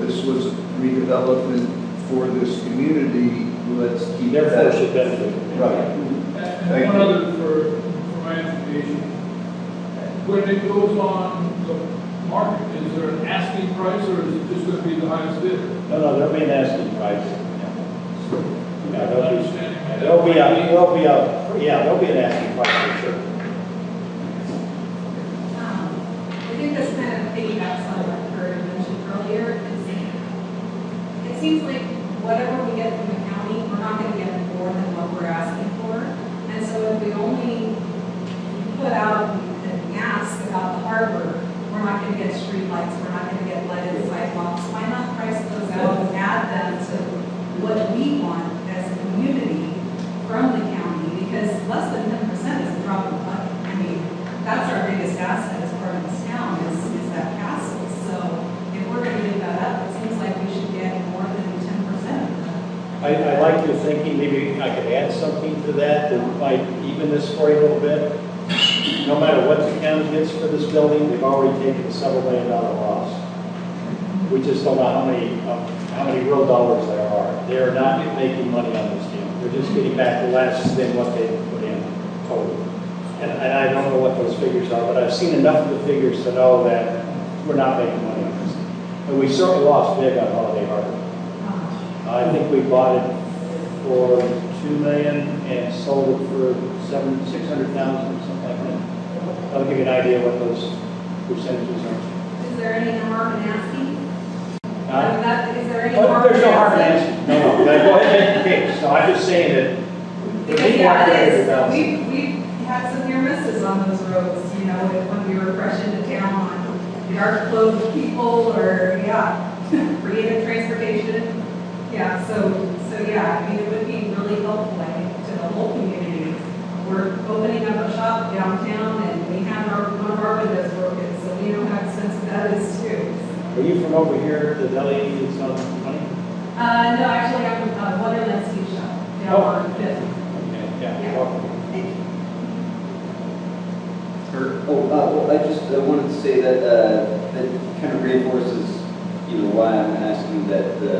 this was redevelopment for this community. Let's keep Therefore, that. should benefit. Right. And one other for my information, when it goes on the market, is there an asking price, or is it just going to be the highest bidder? No, there'll be an asking price. Yeah, there'll be an asking price for sure. I think this kind of piggybacks on what Kurt mentioned earlier. It seems like whatever we get from the county, we're not going to get more than what we're asking for. And so if we only put out and ask about the harbor, we're not going to get streetlights, we're not going to get lighted sidewalks. Why not price those out and add them to what we want as a community from the county? Because less than 10% is a drop in the bucket. I mean, that's our biggest asset as part of this town is that castle. So if we're going to give that up, it seems like we should get more than 10% of that. I like your thinking. Maybe I could add something to that might even this for you a little bit. No matter what the county gets for this building, they've already taken a several $1 million loss. We just don't know how many real dollars there are. They are not making money on this deal. They're just getting back less than what they put in total. And I don't know what those figures are, but I've seen enough of the figures to know that we're not making money on this. And we certainly lost big on Holiday Harbor. I think we bought it for $2 million and sold it for $600,000 or something like that. That'll give you an idea what those percentages are. Is there any harm in asking? Is there any Oh, harm? there's no harm in asking. No. Go ahead and make the case. No, I'm just saying that. Because yeah, it is. We've had some near misses on those roads, you know, when we were fresh into town on dark clothed people or, creative transportation. Yeah, so yeah, I mean, it would be really helpful, I think, to the whole community we're opening up a shop downtown and we have one of our windows broken, so we know how expensive that is too. Are you from over here, the deli that's on 20? No, actually, I'm from Wonderland Ski Shop, down Oh. on Fifth. Okay, yeah. Yeah. welcome. Thank you. Well, I just wanted to say that that kind of reinforces, why I'm asking that the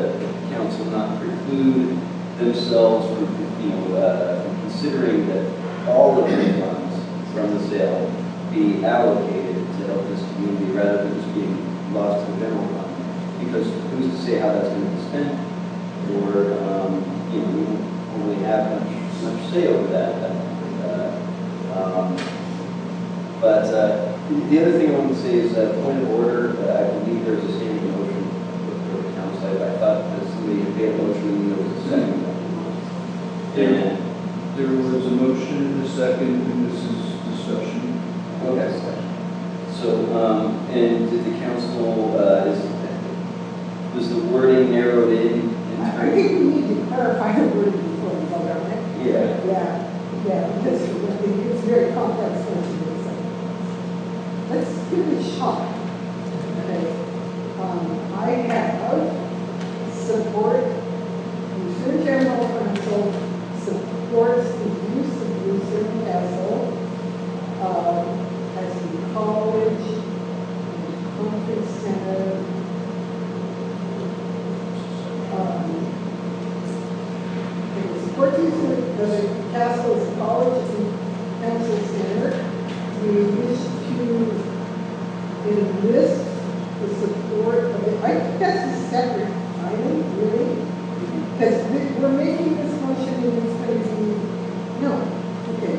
council not preclude themselves from, from considering that all of the funds from the sale be allocated to help this community rather than just being lost to the general fund. Because who's to say how that's going to be spent, or we don't really have much say over that. But the other thing I want to say is a point of order. I believe there's a standing motion for the council. I thought that somebody had made a motion and there was a second. And There was a motion and a second, and this is discussion. okay. So, and did the council, was the wording narrowed in? I think we need to clarify the word before we vote on it. Yeah. Yeah, because it's very complex. Let's give it a shot. Okay. I have support, Lucerne General Council supports the use of Lucerne Castle as a college and conference center. It supports the use of the castle as a college and council center. We wish to enlist the support of it. I think that's a separate item, really, because we're making this motion and it's going to be, no, okay.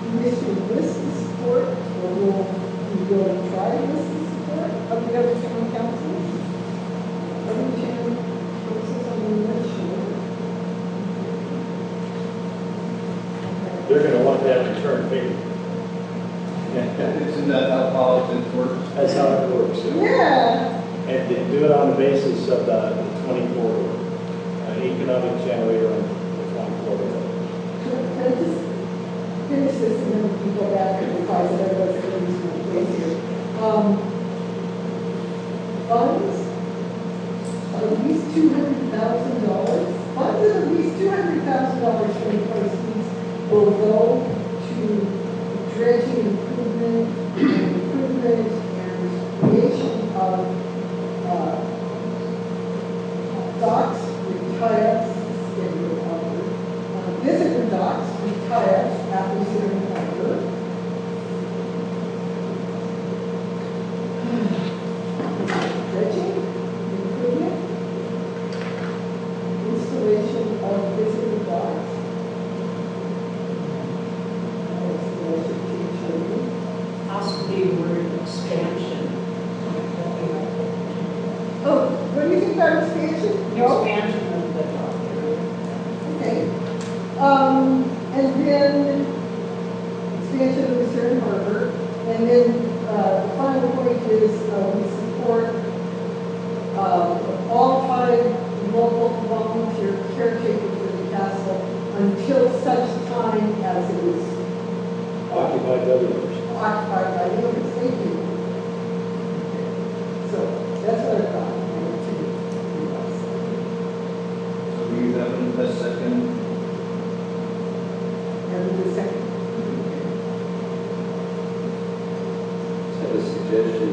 We wish to enlist the support, or we will try to enlist the support of the other town councils. Other town councils, I'm not sure. They're gonna want that return favor. Isn't that how politics works? That's how it works. Yeah. And they do it on the basis of the 24, economic generator on the 24. Can I just finish this and then we can go back and revise it, otherwise we're going to lose my place here. Funds of at least $200,000. Funds of at least $200,000 from the proceeds will go to dredging improvement and creation of docks with kayaks, visitor docks with kayaks at Lucerne Harbor. Dredging improvement, installation of visitor docks. Possibly the word expansion. Oh, what do you think about expansion? No? Expansion of the dock area. Okay. And then expansion of Lucerne Harbor. And then the final point is we support all 5 local volunteer caretakers for the castle until such time as it is Occupied by others. occupied by the owners. Thank you. So that's what I thought. So we have a second. And the second. I have a suggestion,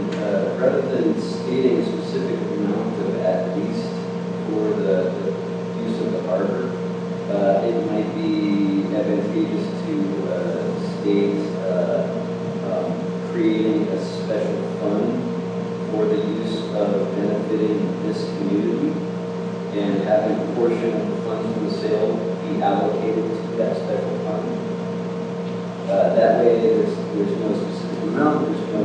rather than stating a specific amount of at least for the use of the harbor, it might be advantageous to state creating a special fund for the use of benefiting this community and having a portion of the funds from the sale be allocated to that special fund. That way, there's no specific amount, there's no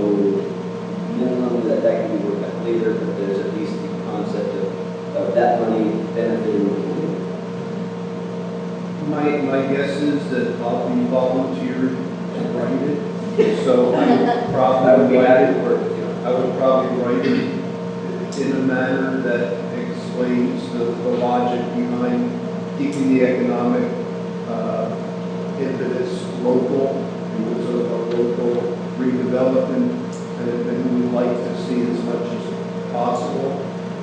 minimum that can be worked out later, but there's at least the concept of that money benefiting the community. My guess is that I'll be volunteered to write it, so I would probably write it. I would probably write it in a manner that explains the logic behind keeping the economic impetus local. It was a local redevelopment, and we'd like to see as much as possible.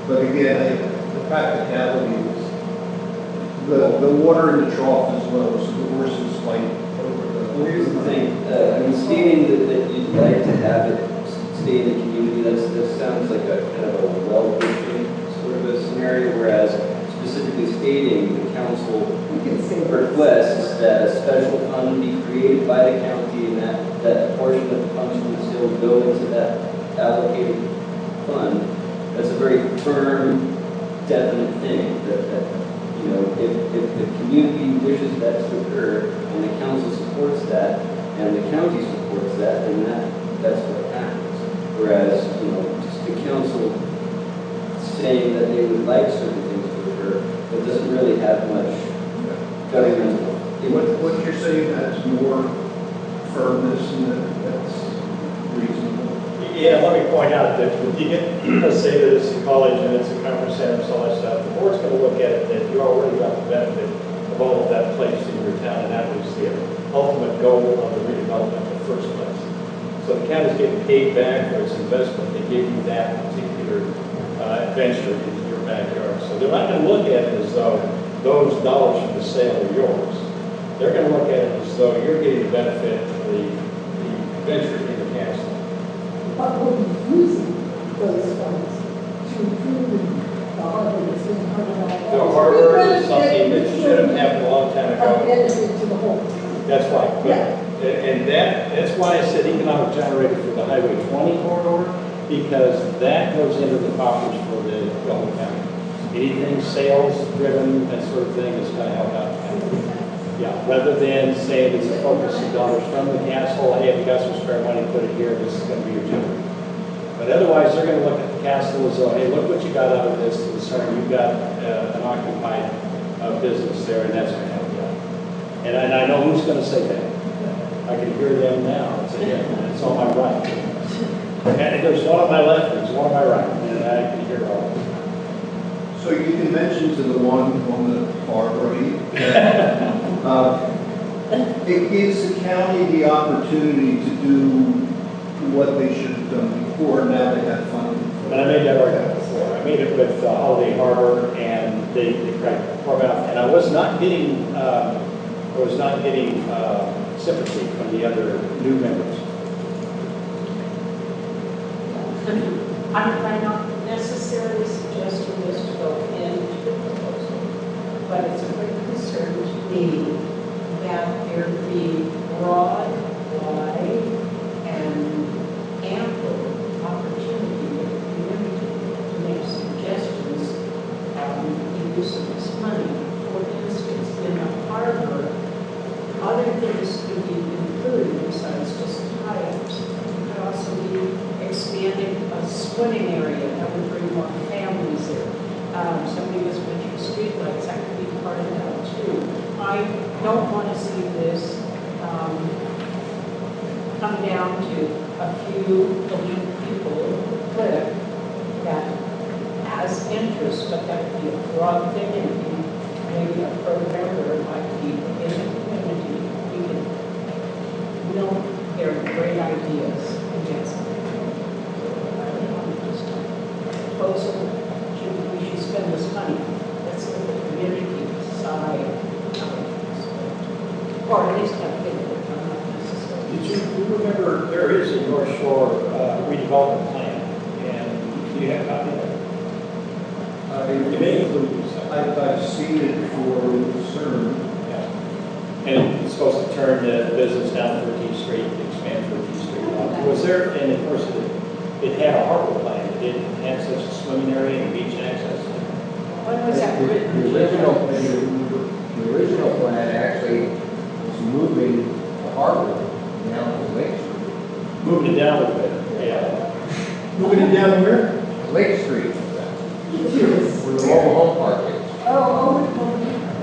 But again, the practicality is the water in the trough is low, so the horses fight over the. Well, here's the thing, I mean, stating that you'd like to have it stay in the community, that sounds like a kind of a well-wishing sort of a scenario, whereas specifically stating the council We can say requests that a special fund be created by the county and that portion of the funds from the sale go into that allocated fund. That's a very firm, definite thing that you know, if the community wishes that to occur and the council supports that and the county supports that, then that's what happens. Whereas, you know, just the council saying that they would like certain things to occur, that doesn't really have much governmental. What you're saying, that's more firmness and that's reasonable. Yeah, let me point out that if you get, let's say that it's a college and it's a conference center and so all that stuff, the board's going to look at it that you already got the benefit of all of that placed in your town, and that was the ultimate goal of the redevelopment in the first place. So the county's getting paid back for its investment to give you that particular venture into your backyard. So they're not going to look at it as though those dollars from the sale are yours. They're going to look at it as though you're getting the benefit of the venture in the castle. But we'll be using those funds to improve the harbor that's in Harbor. The harbor is something that should have happened a long time A ago. benefit to the whole. That's right. But- Yeah. And that's why I said economic generator for the Highway 20 corridor, because that goes into the coffers for the whole county. Anything sales driven, that sort of thing is going to help out. Yeah, rather than saying it's a focus of dollars from the castle, hey, if you got some spare money, put it here, this is going to be your generator. But otherwise, they're going to look at the castle as though, hey, look what you got out of this, to the center. You've got an occupied business there, and that's going to help you out. And I know who's going to say that. I can hear them now. It's, it's on my right. And there's one on my left, there's one on my right, and I can hear all of them. So you can mention to the one on the far right, it gives the county the opportunity to do what they should have done before, now they have funding. And I made that argument before. I made it with Holiday Harbor, and they tried to carve out. And I was not getting sympathy from the other new members. I'm not necessarily suggesting this to go into the proposal, but it's a great concern to me that there be broad, wide, and ample opportunity for the community to make suggestions in use of this money. For instance, in the harbor, other things could be included besides just tie-ups. It could also be expanding a swimming area that would bring more families in. Somebody was mentioning streetlights, that could be part of that too. I don't want to see this come down to a few elite people in the clique that has interest, but that would be a broad thing and be maybe a program where it might be in the community. We can know their great ideas against them. Just a proposal, we should spend this money. Let's let the community decide how to spend it. Or at least have input, not necessarily. Did you remember there is a North Shore redevelopment plan, and you have a copy of it? You may include yourself. I've seen it for Lucerne. Yeah. And it's supposed to turn the business down 13th Street, expand 13th Street. Was there, and of course, it had a harbor plan. It didn't have such a swimming area and beach access. When was that written? The original plan actually was moving the harbor down to Lake Street. Moved it down a little bit, yeah. Moving it down here? Lake Street, Yes. where the mobile home park is.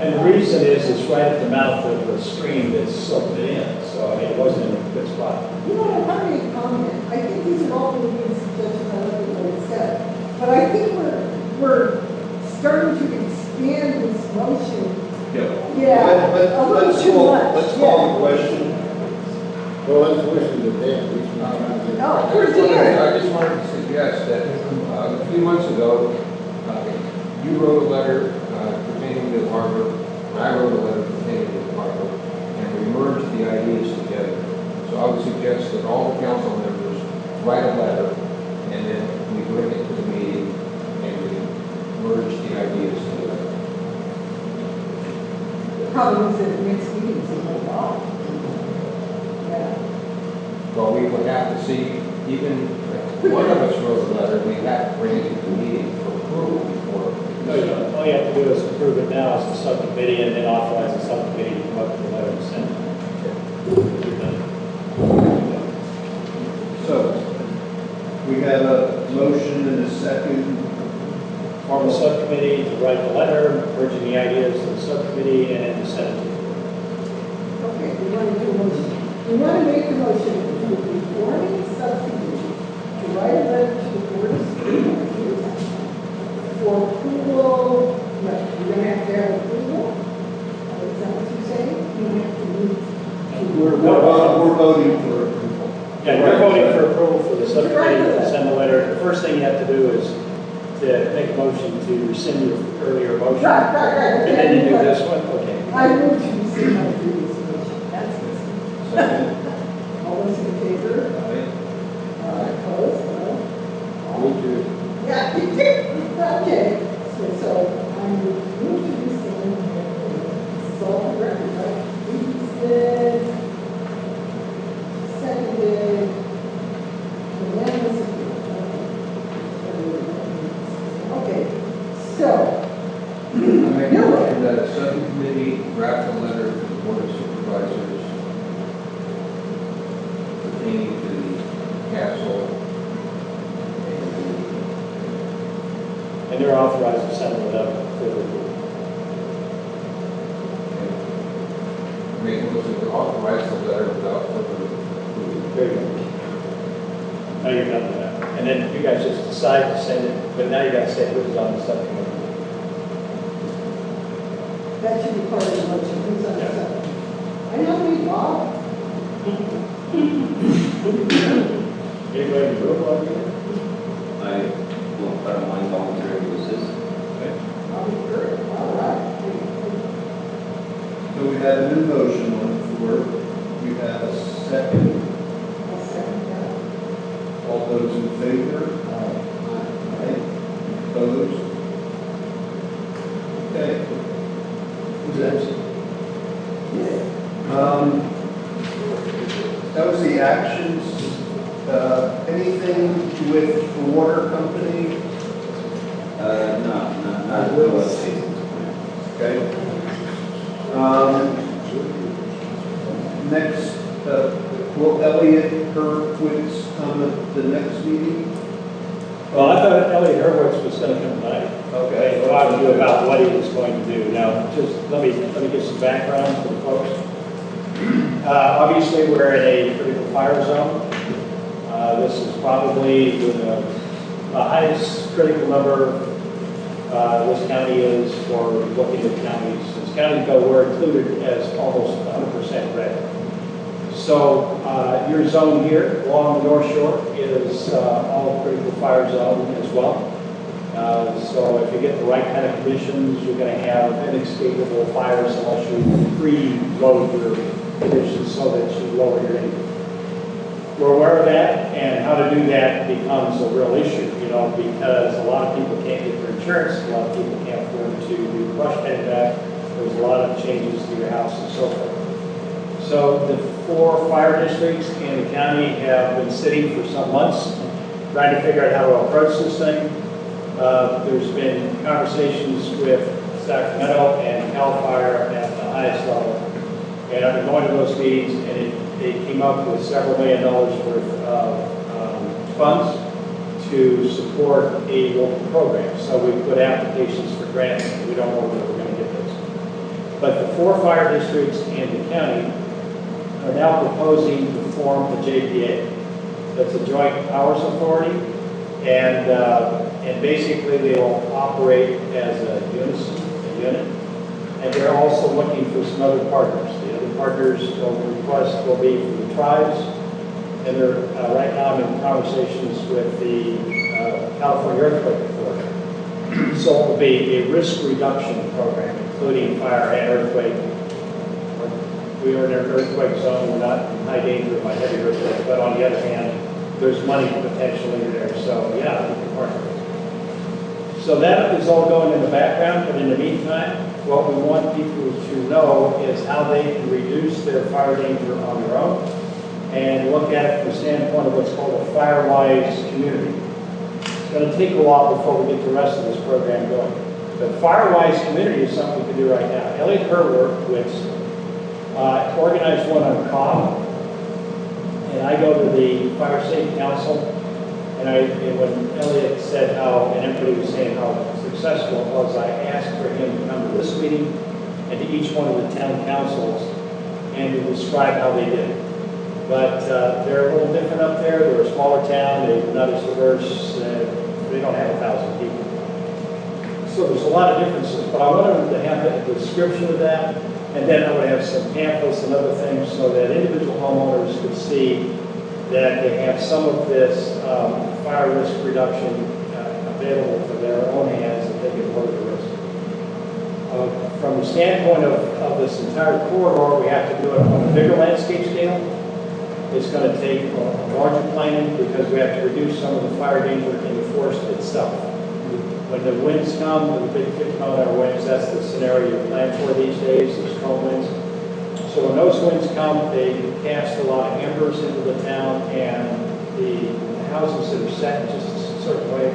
And the reason is it's right at the mouth of the stream that's soaked it in, so it wasn't in a good spot. You know, I have a comment. I think these are all really good suggestions, I like what it said. But I think we're starting to expand this motion. Yeah. Yeah, But a little let's too let's call the question. Well, let's listen to them. Oh, where's the Okay, end? I just wanted to suggest that a few months ago, you wrote a letter pertaining to the harbor, and I wrote a letter pertaining to the harbor, and we merged the ideas together. So I would suggest that all the council members write a letter, and then we bring it to the meeting, and we merge the ideas together. The problem is that the next meeting is a lot. Yeah. Well, we would have to see, even if one of us wrote a letter, we have to bring it to the meeting for approval before. No, you don't. All you have to do is approve it now as a subcommittee and then authorize the subcommittee to come up with a letter and send it. You're done. So, we have a motion and a second. Form a subcommittee to write the letter, urging the ideas to the subcommittee and then send it to you. Okay, we want to do a motion. We want to make a motion to reforming subcommittee to write a letter to the Board of Supervisors for approval. No, we're going to have approval. Is that what you're saying? We have to move. We're voting for approval. Yeah, you're voting for approval for the subcommittee to send the letter. The first thing you have to do is to make a motion to rescind your earlier motion. Right, okay. And then you do this one, okay. I move to rescind my previous motion. That's it. Second. All those in favor? Opposed? No? Me too. Yeah, you did. Okay. So I move to rescind. This is all for record, right? Rescind. Seconded. Unanimous. Okay. So. I make a motion that a subcommittee draft a letter to the Board of Supervisors pertaining to the castle And they're authorized to send it up for approval. and make a motion to authorize the letter without further approval. Very good. Now you're done with that. And then you guys just decide to send it, but now you gotta say who's on the subcommittee. That should be part of the motion. Who's on the second? I nominate Bob. Anybody in the room want to do it? I don't mind volunteering to assist. I'll be good. All right. So we have a new motion on the floor. We have a second. I'll second that. All those in favor? Aye. Opposed? Okay. Who's that? That was the actions. Anything with the water company? Not Okay. Next, will Elliot Hurwitz come at the next meeting? Well, I thought Elliot Hurwitz was gonna come tonight. Okay. And talk to you about what he was going to do. Now, just let me give some background for the folks. Obviously, we're in a critical fire zone. This is probably the highest critical number this county is for looking at counties. Since counties go, we're included as almost 100% red. So your zone here along the North Shore is all critical fire zone as well. So if you get the right kind of conditions, you're going to have inescapable fires unless you preload your conditions so that you lower your income. We're aware of that, and how to do that becomes a real issue, because a lot of people can't get their insurance, a lot of people can't afford to do brush payback. There's a lot of changes to your house and so forth. So the 4 fire districts in the county have been sitting for some months, trying to figure out how to approach this thing. There's been conversations with Sacramento and CAL FIRE at the highest level. And I've been going to those meetings, and they came up with several $1 million worth of funds to support a local program. So we put applications for grants, and we don't know whether we're going to get those. But the 4 fire districts in the county are now proposing to form a JPA. That's a Joint Powers Authority, and basically they will operate as a unit. And they're also looking for some other partners. The other partners, the request will be from the tribes. And they're, right now I'm in conversations with the California Earthquake Authority. So it will be a risk reduction program, including fire and earthquake. We are in an earthquake zone, we're not in high danger by heavy earthquake, but on the other hand, there's money potentially there, so yeah, we can partner. So that is all going in the background, but in the meantime, what we want people to know is how they can reduce their fire danger on their own and look at it from the standpoint of what's called a fire-wise community. It's going to take a while before we get the rest of this program going. But fire-wise community is something we can do right now. Elliot Herworth, which organized one on Cobb, and I go to the Fire Safety Council, and when Elliot said how, and everybody was saying how successful it was, I asked for him to come to this meeting and to each one of the town councils and to describe how they did it. But they're a little different up there. They're a smaller town. They're not as diverse. They don't have 1,000 people. So there's a lot of differences. But I wanted to have a description of that, and then I would have some pamphlets and other things so that individual homeowners could see that they have some of this fire risk reduction available for their own hands that they can avoid the risk. From the standpoint of this entire corridor, we have to do it on a bigger landscape scale. It's going to take a larger planning because we have to reduce some of the fire danger in the forest itself. When the winds come, the big 50-mile-an-hour winds, that's the scenario you plan for these days, the strong winds. So when those winds come, they cast a lot of embers into the town, and the houses that are set in just a certain way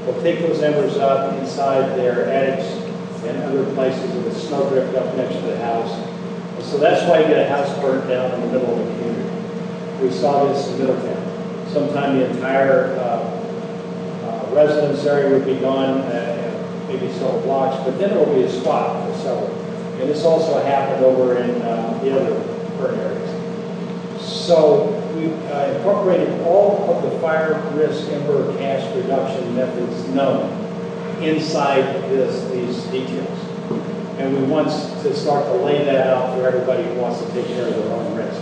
will take those embers up inside their attics and other places with the snow drift up next to the house. And so that's why you get a house burnt down in the middle of the community. We saw this in Middletown. Sometime the entire residence area would be gone, maybe several blocks, but then there will be a spot for several. And this also happened over in the other burn areas. So we incorporated all of the fire risk ember cast reduction methods known inside these details. And we want to start to lay that out for everybody who wants to take care of their own risk.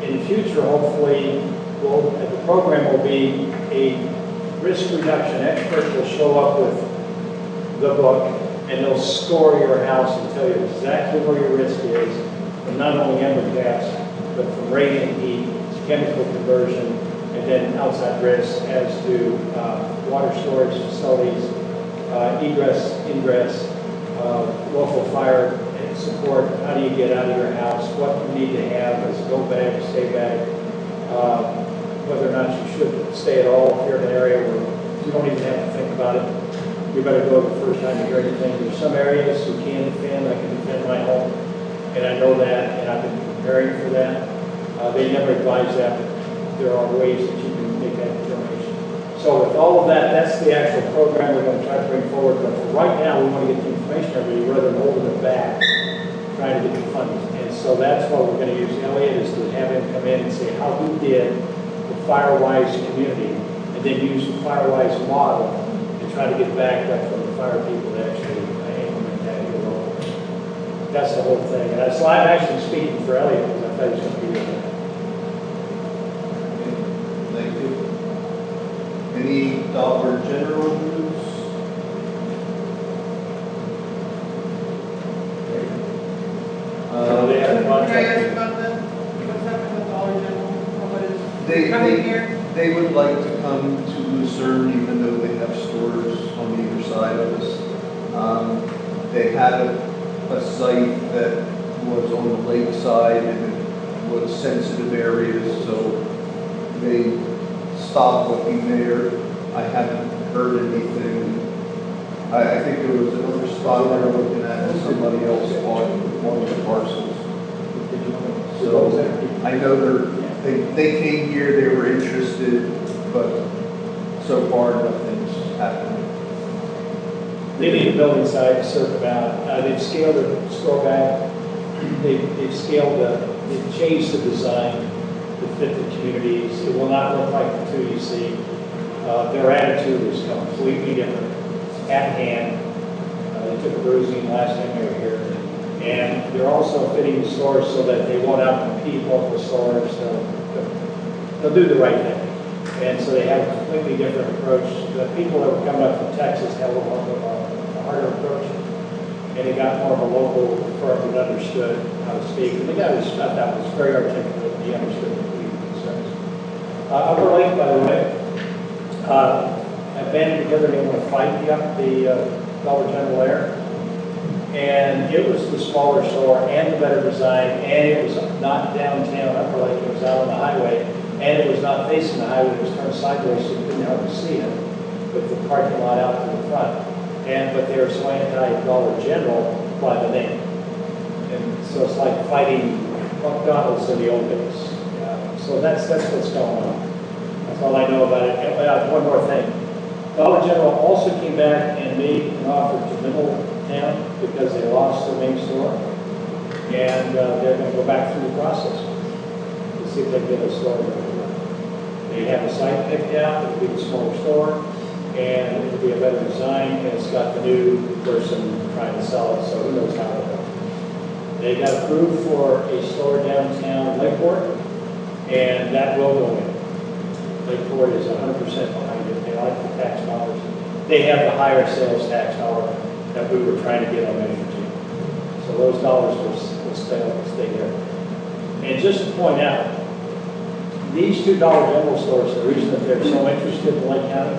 In the future, hopefully, the program will be a risk reduction expert will show up with the book, and they'll score your house and tell you exactly where your risk is, from not only ember cast, but from radiant heat, chemical conversion, and then outside risks as to water storage facilities, egress, ingress, local fire support. How do you get out of your house? What you need to have as a go bag, stay bag, whether or not you should stay at all if you're in an area where you don't even have to think about it. You better go the first time you hear anything. There's some areas you can defend. I can defend my home, and I know that, and I've been preparing for that. They never advise that, but there are ways that you can make that determination. So with all of that, that's the actual program we're going to try to bring forward. But for right now, we want to get the information everybody rather than holding it back, trying to get the funding. And so that's what we're going to use Elliot, is to have him come in and say how he did the Firewise community, and then use the Firewise model to try to get back up from the fire people to actually implement that here locally. That's the whole thing. And so I'm actually speaking for Elliot because I thought he was going to be with that. Thank you. Any Dollar General news? They have a Can I ask contract. about that? What's happening with Dollar General? What is They, coming they, here? they would like to come to Lucerne even though they have stores on either side of us. They had a site that was on the lakeside and it was sensitive areas, so they stopped looking there. I haven't heard anything. I think there was another spot they were looking at and somebody else bought one of the parcels. So I know they came here, they were interested, but so far nothing's happened. They need a building site to serve about. They've scaled the store back. They've scaled they've changed the design to fit the communities. It will not look like the two you see. Their attitude is completely different. At hand. They took a bruising last time they were here. And they're also fitting the stores so that they won't outcompete local stores. They'll do the right thing. And so they have a completely different approach. The people that were coming up from Texas had a little bit of a harder approach. And they got more of a local firm that understood how to speak. And the guy was, I thought, was very articulate. He understood the community concerns. Upper Lake, by the way, have banded together. They want to fight the Dollar General there. And it was the smaller store and the better design, and it was not downtown Upper Lake. It was out on the highway, and it was not facing the highway. It was turned sideways, so you couldn't hardly see it, with the parking lot out to the front. But they were so anti-Dollar General by the name. And so it's like fighting McDonald's in the old days. So that's what's going on. That's all I know about it. And, one more thing. Dollar General also came back and made an offer to Middletown because they lost their main store. And they're going to go back through the process to see if they can get a store. They have a site picked out. It'll be a smaller store. And it'll be a better design. And it's got the new person trying to sell it. So who knows how it'll go. They got approved for a store downtown Lakeport. And that will go in. Lakeport is 100% behind it. They like the tax dollars. They have the higher sales tax dollar that we were trying to get on Measure G. So those dollars will stay there. And just to point out, these two Dollar General stores, the reason that they're so interested in Lake County,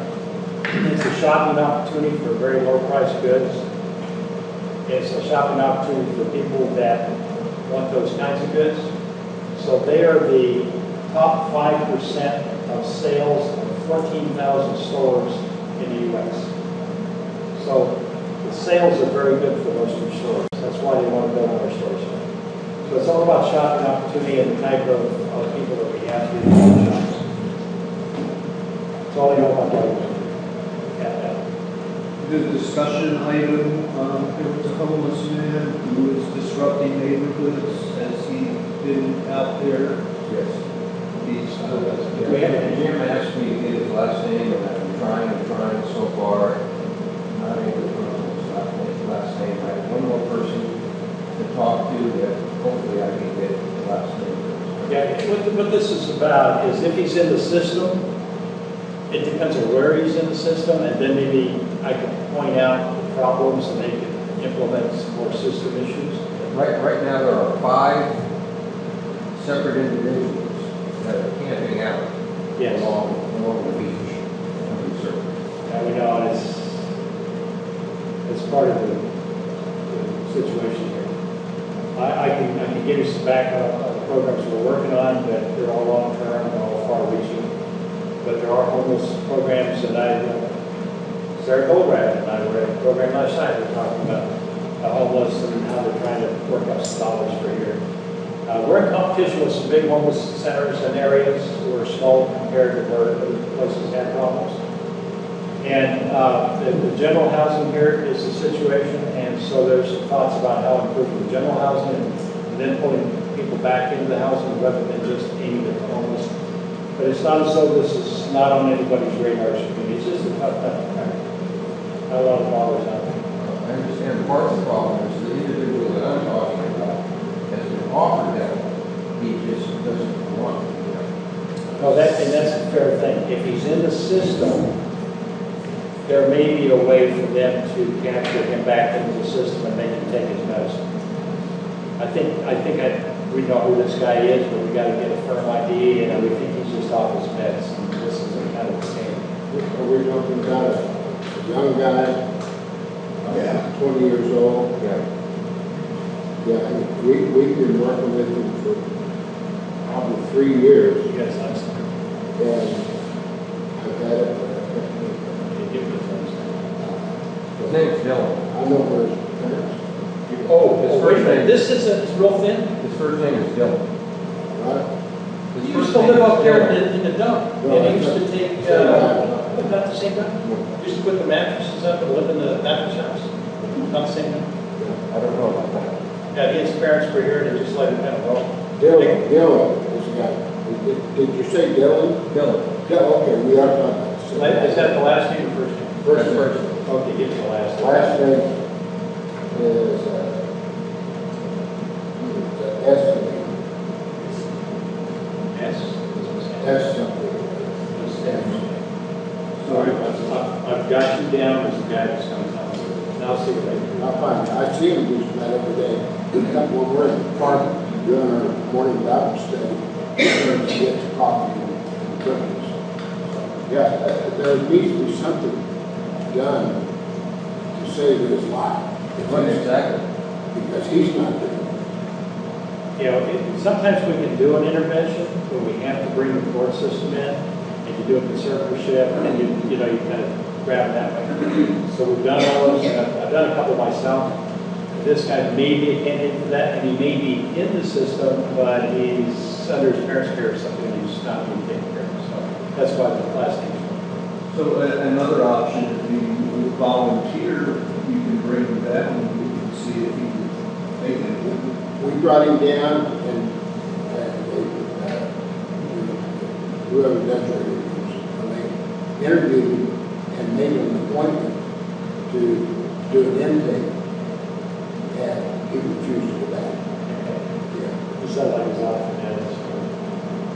it's a shopping opportunity for very low priced goods. It's a shopping opportunity for people that want those kinds of goods. So they are the top 5% of sales of 14,000 stores in the U.S. So the sales are very good for those two stores. That's why they want to build more stores. So it's all about shopping opportunity and the type of people that we have here in the shops. That's all I know about that. The discussion item, there was a homeless man who was disrupting neighborhoods. Has he been out there? Yes. Jim asked me to get his last name, and I'm trying so far. I don't even know his last name. I have one more person to talk to that hopefully I can get the last name. Yeah, what this is about is if he's in the system, it depends on where he's in the system, and then maybe I can point out the problems and they can implement some more system issues. Right now there are 5 separate individuals that are camping out along the beach. And we know it's part of the situation here. I can give you some background on the programs we're working on, but they're all long-term and all far-reaching. But there are homeless programs, and Sarah Goldratt and I were at a program last night. We're talking about the homeless and how they're trying to work up some dollars for here. We're in competition with some big homeless centers and areas who are small compared to where other places have problems. And the general housing here is the situation, and so there's some thoughts about how improving the general housing and then putting people back into the housing rather than just aiming at the homeless. But it's not as though this is not on anybody's radar screen. It's just a tough time. Not a lot of dollars out there. I understand part of the problem is the individual that I'm talking about has been offered that. He just doesn't want it. No, that's a fair thing. If he's in the system, there may be a way for them to capture him back into the system and make him take his medicine. We know who this guy is, but we got to get a firm ID, and we think he's just off his meds. And this is a kind of the same. Are we talking about a young guy? 20 years old? Yeah, we've been working with him for probably 3 years. Yes, I'm sorry. And I've had it. His name's Dylan. I know where his parents. Wait a minute. This is it's real thin? His first name is Dylan. Right? He used to live up there in the dump. And he used to take, not the same guy? Used to put the mattresses up and live in the mattress house? Not the same guy? I don't know about that. Yeah, his parents were here and they just let him kind of go. Dylan is the guy. Did you say Dylan? Dylan. Yeah, okay, we are talking. Is that the last name or first name? First. Okay, give me the last name. Last name is estimate, Yes. estimate. Sorry. I've got you down as a guy who's coming down. Now see what I do. I find, I see them do that every day. When we're in the park doing our morning Bible study, we get to coffee and cookies. Yeah, there needs to be something done to save his life. Exactly. Because he's not doing it. You know, sometimes we can do an intervention, but we have to bring the court system in, and you do a conservatorship, and you know, you kind of grab that way. So we've done those, and I've done a couple myself. This guy may be a candidate for that, and he may be in the system, but he's under his parents' care or something, and he's not being taken care of. So that's why the last thing. So another option, if you would volunteer, you can bring him down and we can see if he can make it. We brought him down and whoever does your interviews, when they interviewed him and made an appointment to do an intake, and he refused to go back. Yeah. He said like he's out for minutes.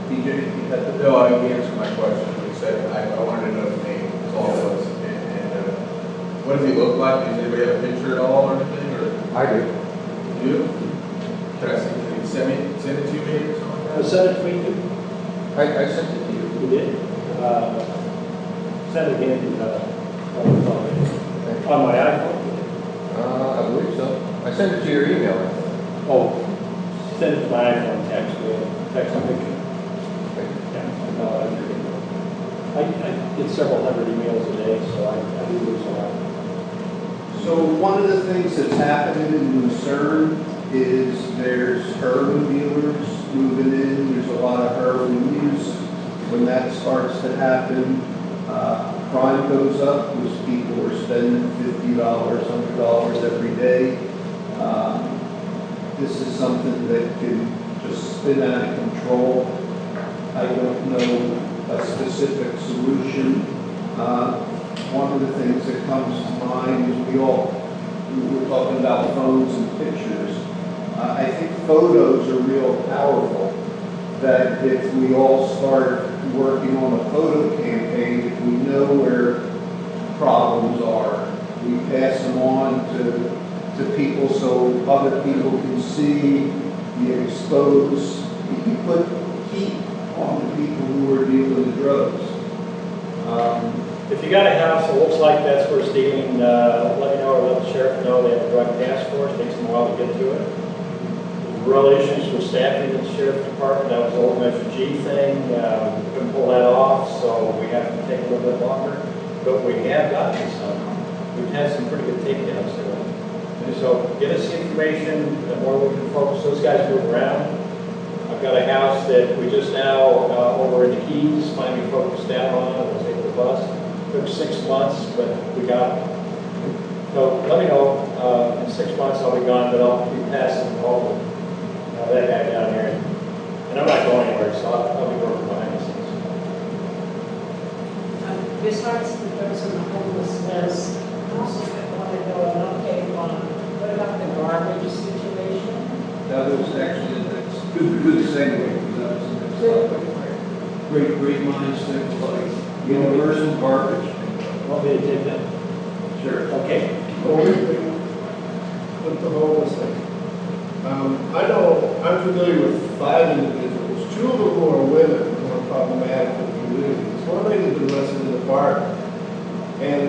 DJ, you had the No, he answered my question. He said, I wanted to know his name, that's all it was. And what does he look like? Does anybody have a picture at all or anything? Or I do. you? Can I see, can you send it to me or something like that? Send it to me too. I sent it to you. You did? Send it again, on the phone. On my iPhone. I believe so. I sent it to your email. Oh, send it to my iPhone text, text picture. Yeah, no, I forget. I get several hundred emails a day, so I do lose a lot. So one of the things that's happening in Lucerne is there's heroin dealers moving in. There's a lot of heroin use. When that starts to happen, crime goes up because people are spending $50, $100 every day. This is something that can just spin out of control. I don't know a specific solution. One of the things that comes to mind is we were talking about phones and pictures. I think photos are real powerful, that if we all start working on a photo campaign, if we know where problems are, we pass them on to people so other people can see, you expose, you put heat on the people who are dealing with drugs. If you got a house that looks like that's where it's dealing, let me know or let the sheriff know. They have a drug task force. Takes them a while to get to it. Real issues with staffing in the sheriff's department. That was the old Measure G thing. We couldn't pull that off, so we have to take a little bit longer. But we have gotten some. We've had some pretty good takedowns to it. And so get us the information. The more we can focus, those guys move around. I've got a house that we just now over in the Keys finally focused down on. I was able to bust. Took 6 months, but we got it. So let me know. In 6 months I'll be gone, but I'll be passing all that guy down here. And I'm not going anywhere, so I'll be working behind the scenes. Besides the person on the homeless list, I also want to know an update on what about the garbage situation? That was actually, that's good segue, because that was the next topic. Great minds think alike. Universal garbage. Want me to take that? Sure. Okay. With the homeless thing. I'm familiar with 5 individuals. 2 of them who are women who are problematic in the community. One lady has been arrested in the park, and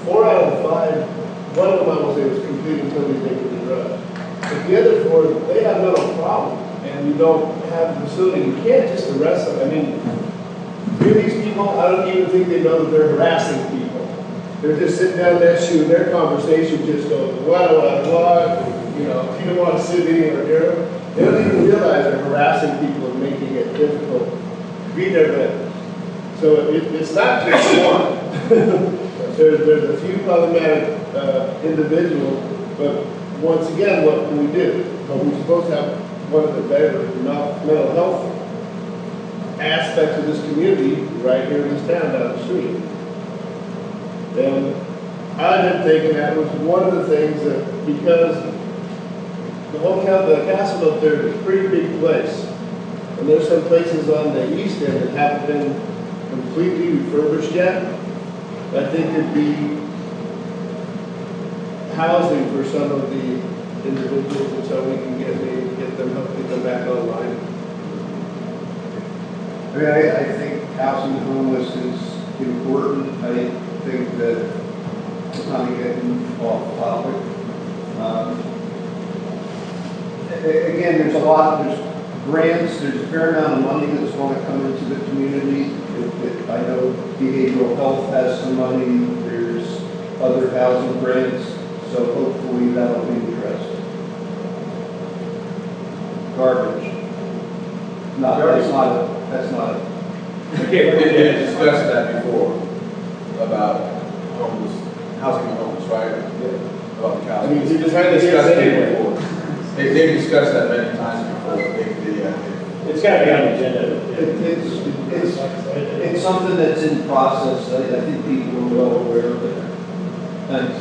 4 out of the 5, one of them I will say was completely totally taken to drugs. But the other 4, they have mental problems, and you don't have a facility. You can't just arrest them. I mean, these people, I don't even think they know that they're harassing people. They're just sitting down next to you, and their conversation just goes, what, you know, if you don't want to sit in or hear them, they don't even realize they're harassing people and making it difficult to be their members. So it's not just one. there's a few problematic individuals, but once again, what can we do? But we're supposed to have one of the better mental health aspects of this community right here in this town down the street. And I've been thinking that was one of the things that, because the castle up there is a pretty big place. And there's some places on the east end that haven't been completely refurbished yet. I think it'd be housing for some of the individuals until we can get them back online. I mean, I think housing homeless is important. I think that we're kind of getting off topic. Again, there's grants, there's a fair amount of money that's going to come into the community. I know behavioral health has some money, there's other housing grants, so hopefully that'll be addressed. Garbage. No, that's not it. Okay, we did discuss that before, about homeless, housing the homeless, right? Yeah. About the council. I mean, you just had to discussed hear it it before. They've discussed that many times before. It's got to be on the agenda. It's something that's in process. I think people are well aware of it. Thanks.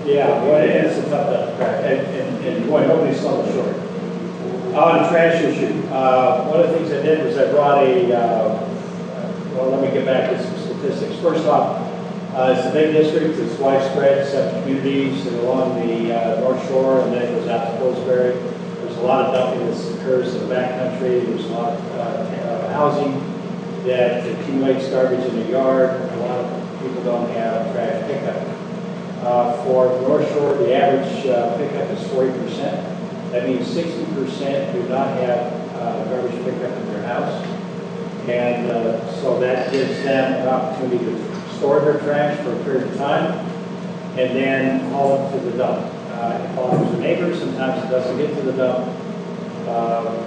Yeah, well, it's a tough nut to crack, and boy, nobody's selling short. On the trash issue, one of the things I did was I brought well, let me get back to some statistics. First off, it's a big district, it's widespread, 7 communities along the North Shore, and then it goes out to Pillsbury. There's a lot of dumping that occurs in the backcountry. There's a lot of housing that accumulates garbage in the yard. A lot of people don't have trash pickup. For the North Shore, the average pickup is 40%. That means 60% do not have garbage pickup in their house. And so that gives them an opportunity to store their trash for a period of time and then haul it to the dump. It bothers the neighbors, sometimes it doesn't get to the dump,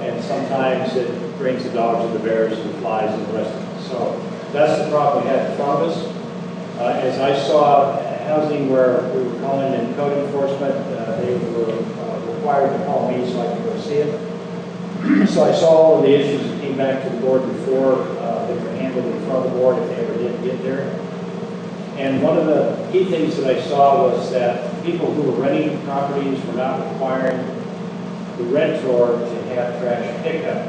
and sometimes it brings the dogs and the bears and the flies and the rest of it. So that's the problem we have in front of us. As I saw housing where we were calling in code enforcement, they were required to call me so I could go see it. So I saw all of the issues that came back to the board before they were handled in front of the board if they ever did get there. And one of the key things that I saw was that people who were renting properties were not requiring the rentor to have trash pickup.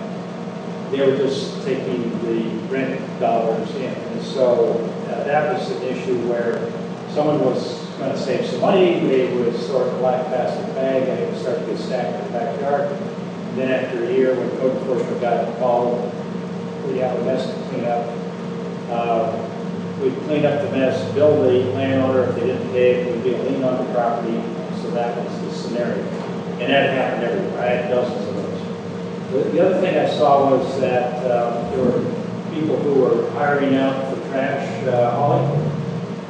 They were just taking the rent dollars in. And so that was an issue where someone was going to save some money, they would store it in a black plastic bag, and it would start to get stacked in the backyard. And then after a year, when code enforcement got involved, we had a mess to clean up. We'd clean up the mess, bill the landowner if they didn't pay, it would be a lien on the property. So that was the scenario. And that happened everywhere. I had dozens of those. The other thing I saw was that there were people who were hiring out for trash hauling,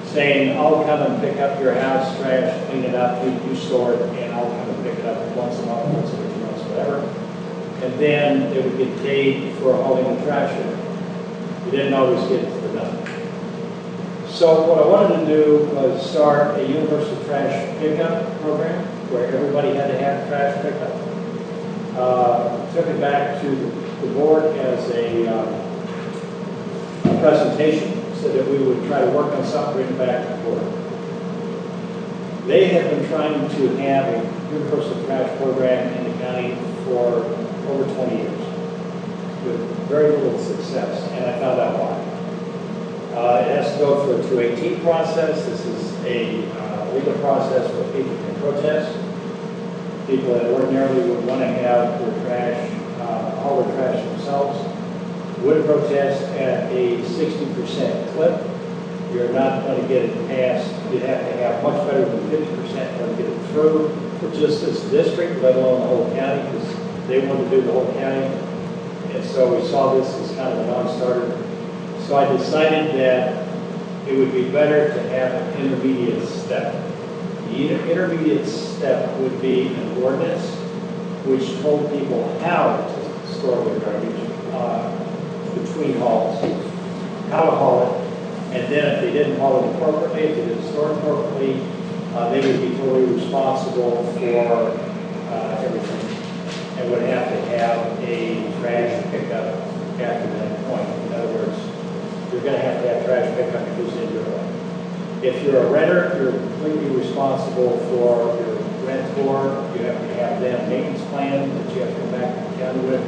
saying, I'll come and pick up your house trash, clean it up, you store it, and I'll come and pick it up once a month, once every 2 months, whatever. And then they would get paid for hauling the trash in. You didn't always get to the dump. So what I wanted to do was start a universal trash pickup program where everybody had to have trash pickup. Took it back to the board as a presentation so that we would try to work on something, bring it back to the board. They have been trying to have a universal trash program in the county for over 20 years with very little success, and I found out why. It has to go through a 218 process. This is a legal process where people can protest. People that ordinarily would want to have their trash, haul their trash themselves, would protest at a 60% clip. You're not going to get it passed. You'd have to have much better than 50% to get it through for just this district, let alone the whole county, because they wanted to do the whole county. And so we saw this as kind of a non-starter. So I decided that it would be better to have an intermediate step. The intermediate step would be an ordinance which told people how to store their garbage between hauls, how to haul it, and then if they didn't haul it appropriately, if they didn't store it appropriately, they would be totally responsible for everything and would have to have a trash pickup after that point. In other words, you're going to have trash pickup because in your own. If you're a renter, you're completely responsible for your rent for, you have to have them maintenance plan that you have to come back to the county with,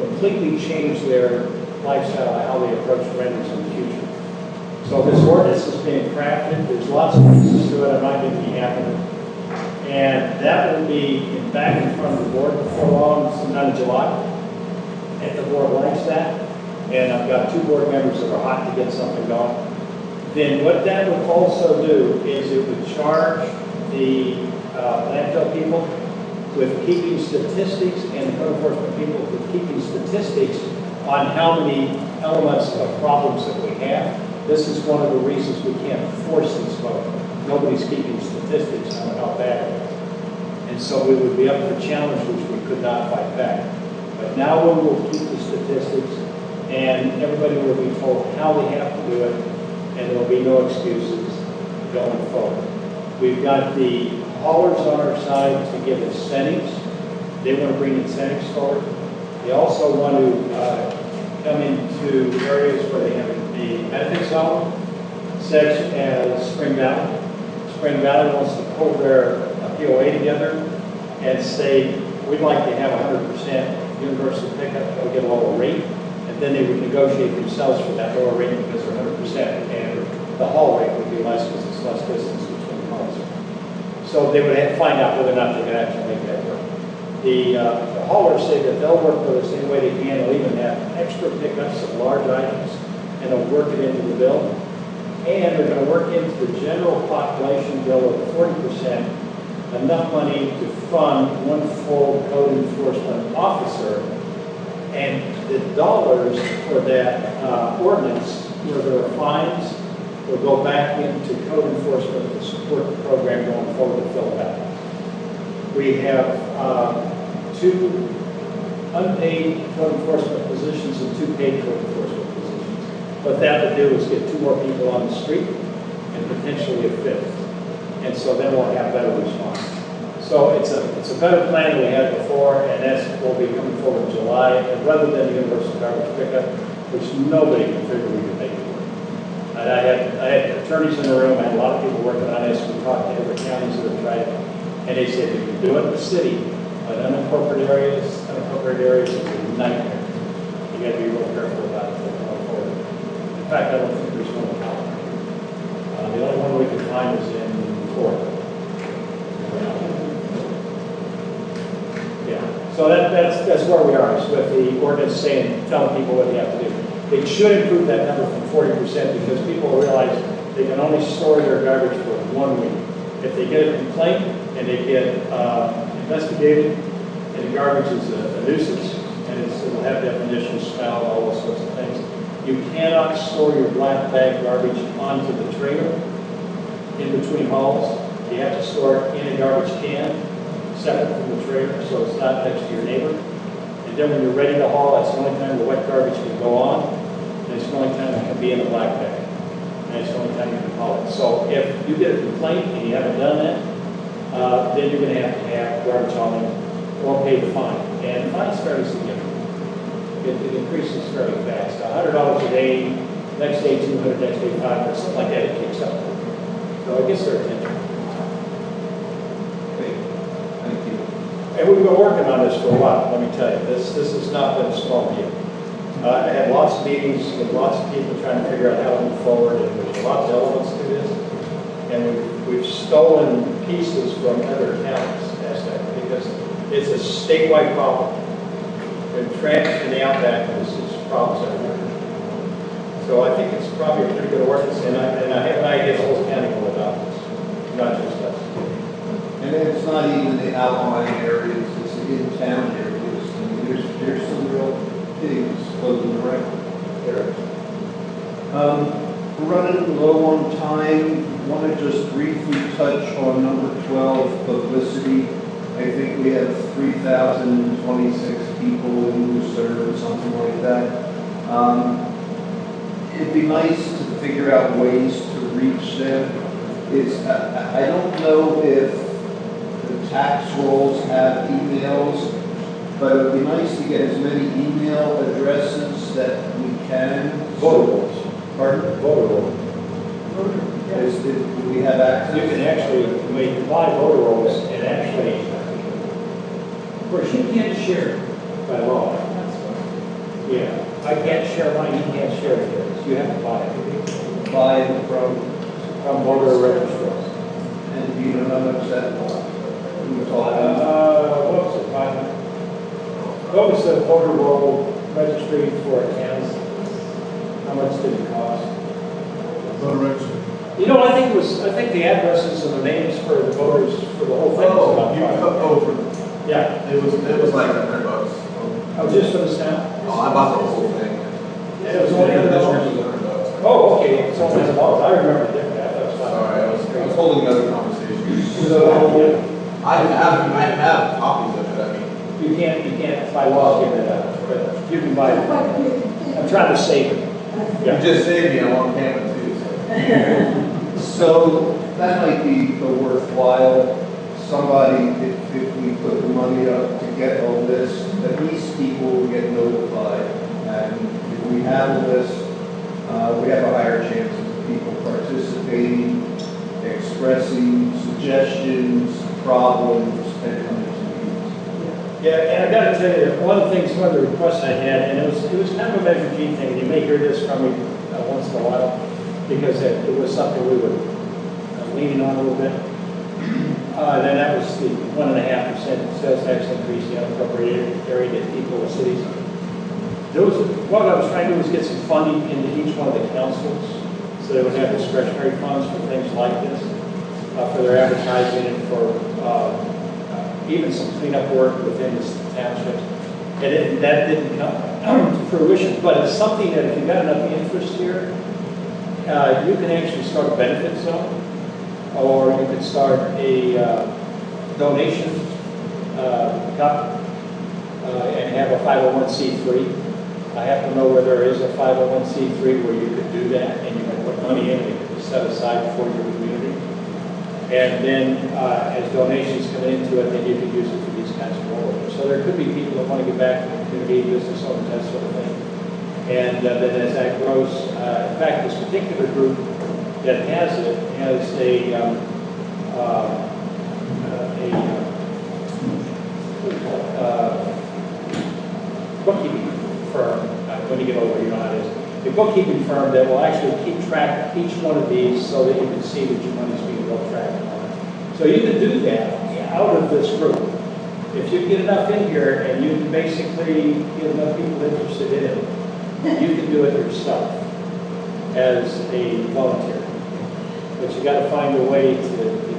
completely change their lifestyle, how they approach renters in the future. So this ordinance is being crafted, there's lots of pieces to it, I'm not going to be happening. And that will be back in front of the board before long, sometime in July. If the board likes that, and I've got 2 board members that are hot to get something going, then what that would also do is it would charge the landfill people with keeping statistics and code enforcement people with keeping statistics on how many elements of problems that we have. This is one of the reasons we can't force these folks. Nobody's keeping statistics on how bad it is. And so we would be up for a challenge which we could not fight back. But now we will keep the statistics, and everybody will be told how they have to do it, and there will be no excuses going forward. We've got the haulers on our side to give incentives. They want to bring incentives forward. They also want to come into areas where they have the benefit zone, such as Spring Valley. Spring Valley wants to pull their POA together and say, we'd like to have 100% universal pickup, they'll get a lower rate, and then they would negotiate themselves for that lower rate because they're 100%, and the haul rate would be less because it's less distance between hauls. So they would have to find out whether or not they could actually make that work. The haulers say that they'll work with us any way they can. They'll even have extra pickups of large items, and they'll work it into the bill. And they're going to work into the general population bill of 40%, enough money to fund one full code enforcement officer. And the dollars for that ordinance, where there are fines, will go back into code enforcement to support the program going forward to fill that. We have 2 unpaid code enforcement positions and 2 paid code enforcement positions. What that would do is get 2 more people on the street and potentially a 5th. And so then we'll have better response. So it's a better plan than we had before, and that's will be coming forward in July. And rather than the universal garbage pickup, which nobody can figure we can make it work. And I had attorneys in the room, I had a lot of people working on this. We talked to other counties that have tried it, and they said we can do it in the city, but unincorporated areas is a nightmare. You got to be real careful about it going forward. In fact, I don't think there's one in California. The only one we can find is in Florida. Yeah, so that's where we are, is with the ordinance telling people what they have to do. It should improve that number from 40% because people realize they can only store their garbage for 1 week. If they get a complaint and they get investigated and the garbage is a nuisance and it'll have definitions, smell, all those sorts of things, you cannot store your black bag garbage onto the trailer in between hauls. You have to store it in a garbage can separate from the trailer, so it's not next to your neighbor. And then when you're ready to haul, that's the only time the wet garbage can go on, and it's the only time it can be in a black bag. And it's the only time you can haul it. So if you get a complaint and you haven't done that, then you're going to have garbage hauling or pay the fine. And the fine's fairly significant. It increases fairly fast. $100 a day, next day 200, next day 500, something like that, it kicks up. So it gets their attention. And we've been working on this for a while, let me tell you. This has not been a small deal. I had lots of meetings with lots of people trying to figure out how to move forward, and there's lots of elements to this. And we've stolen pieces from other counties, because it's a statewide problem. And trash in the outback is problems everywhere. So I think it's probably a pretty good ordinance, and I have an idea the whole county will adopt this, not just us. And it's not even the outlying areas, it's the in-town areas. I mean, there's some real pigs floating around there. We're running low on time. Want to just briefly touch on number 12, publicity. I think we have 3,026 people in Lucerne or something like that. It'd be nice to figure out ways to reach them. I don't know if tax rolls have emails, but it would be nice to get as many email addresses that we can. Voter rolls. Pardon? Voter rolls. Is do we have access? You can actually, when you buy voter rolls, and actually, of course, you can't share by law. Yeah, I can't share mine, you can't share yours, you have to buy it. Buy it from, Voter registrars. and do you know how much that was? We were talking. What was it, 500? What was the voter roll registry for a town? How much did it cost? Voter registry. You know, I think the addresses and the names for the voters for the whole thing was about You $500. Yeah. it was like $100. Oh, just for the stamp? Oh, I bought the whole thing. It was only $100. $100. Oh, okay, it's only $100. I remember it different. I thought it was Sorry, I was holding another conversation. So, I have copies of it, I mean. you can't by law give it up, but you can buy it. I'm trying to save it. You just saved me, I'm on camera too, so. So that might be a worthwhile, somebody, if we put the money up to get all this, at least people will get notified. And if we have this, we have a higher chance of people participating, expressing suggestions, problems, and coming to meetings. Yeah, and I gotta tell you, one of the requests I had, and it was kind of a Measure G thing, and you may hear this from me once in a while, because it was something we were leaning on a little bit. Then that was the 1.5% sales tax increase, the unappropriated area that people in cities. What I was trying to do was get some funding into each one of the councils, so they would have discretionary funds for things like this, for their advertising and for even some cleanup work within the townships. And that didn't come to fruition, but it's something that if you've got enough interest here, you can actually start a benefit zone, or you can start a donation cup and have a 501c3. I have to know where there is a 501c3 where you could do that, and you can put money in and it can be set aside for your community. And then as donations come into it, then you can use it for these kinds of rollovers. So there could be people that want to get back to the community, business owners, that sort of thing. And then as that grows, in fact, this particular group that has it has a bookkeeping firm. When you get over, you know how it is. A bookkeeping firm that will actually keep track of each one of these so that you can see that your money's being well tracked on. So you can do that out of this group. If you get enough in here and you can basically get enough people interested in it, you can do it yourself as a volunteer. But you got to find a way to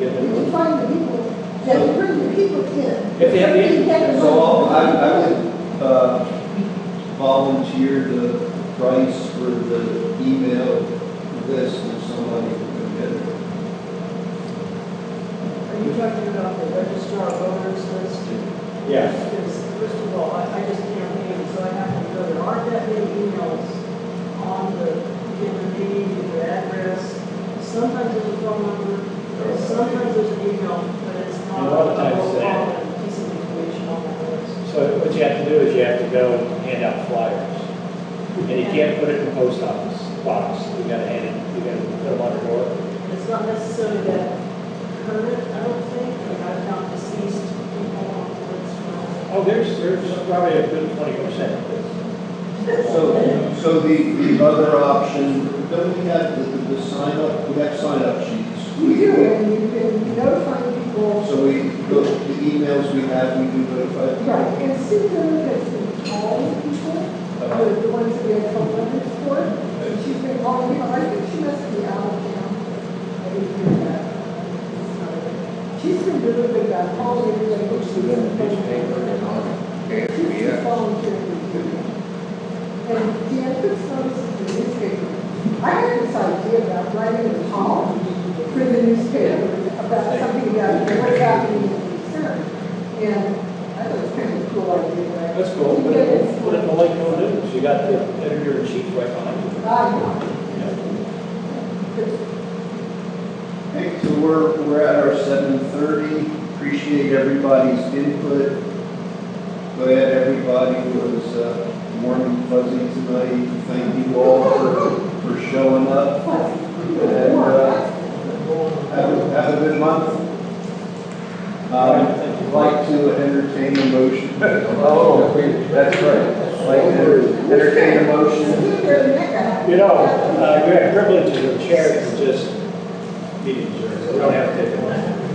get them. You can find the people, you have to bring the people in. If they have the interest. So I would volunteer the price for the email list if somebody could get it. Are you talking about the registrar voters list? Yeah. Because first of all, I just campaigned, so I have to go, there aren't that many emails on the name, the address. Sometimes there's a phone number, sometimes there's an email, but it's not A lot of times a that. common piece of information on that list. So what you have to do is you have to go and hand out flyers. And you can't put it in the post office box. You gotta hand it, you gotta put them on the door. It's not necessarily that current, I don't think, like I've got deceased people on the list. Oh, there's probably a good 20% of this. So the other option, don't we have the sign up, we have sign up sheets. You do, and you can notify people. So the emails we have, we do notify people. Right, and Susan has been calling people, the ones that we have phone numbers for, and she's been calling people, I think she must be out of town. I didn't hear that. She's been really good about calling everybody. What's the newspaper and on She's just volunteering. And Jan puts notices in the newspaper. I had this idea about writing a column for the newspaper about something that what's happening in Lucerne. And I thought it was kind of a cool idea, right? That's cool. Put it in the Lake No News. You got the editor-in-chief right behind you. Okay, so we're at our 7:30. Appreciate everybody's input. Glad everybody was warm and fuzzy tonight. Thank you all for showing up. And a good month? I'd like to entertain a motion. Oh, that's right. I'd like to entertain a motion. You know, you have privileges of chair to just meeting, so you don't have to take it.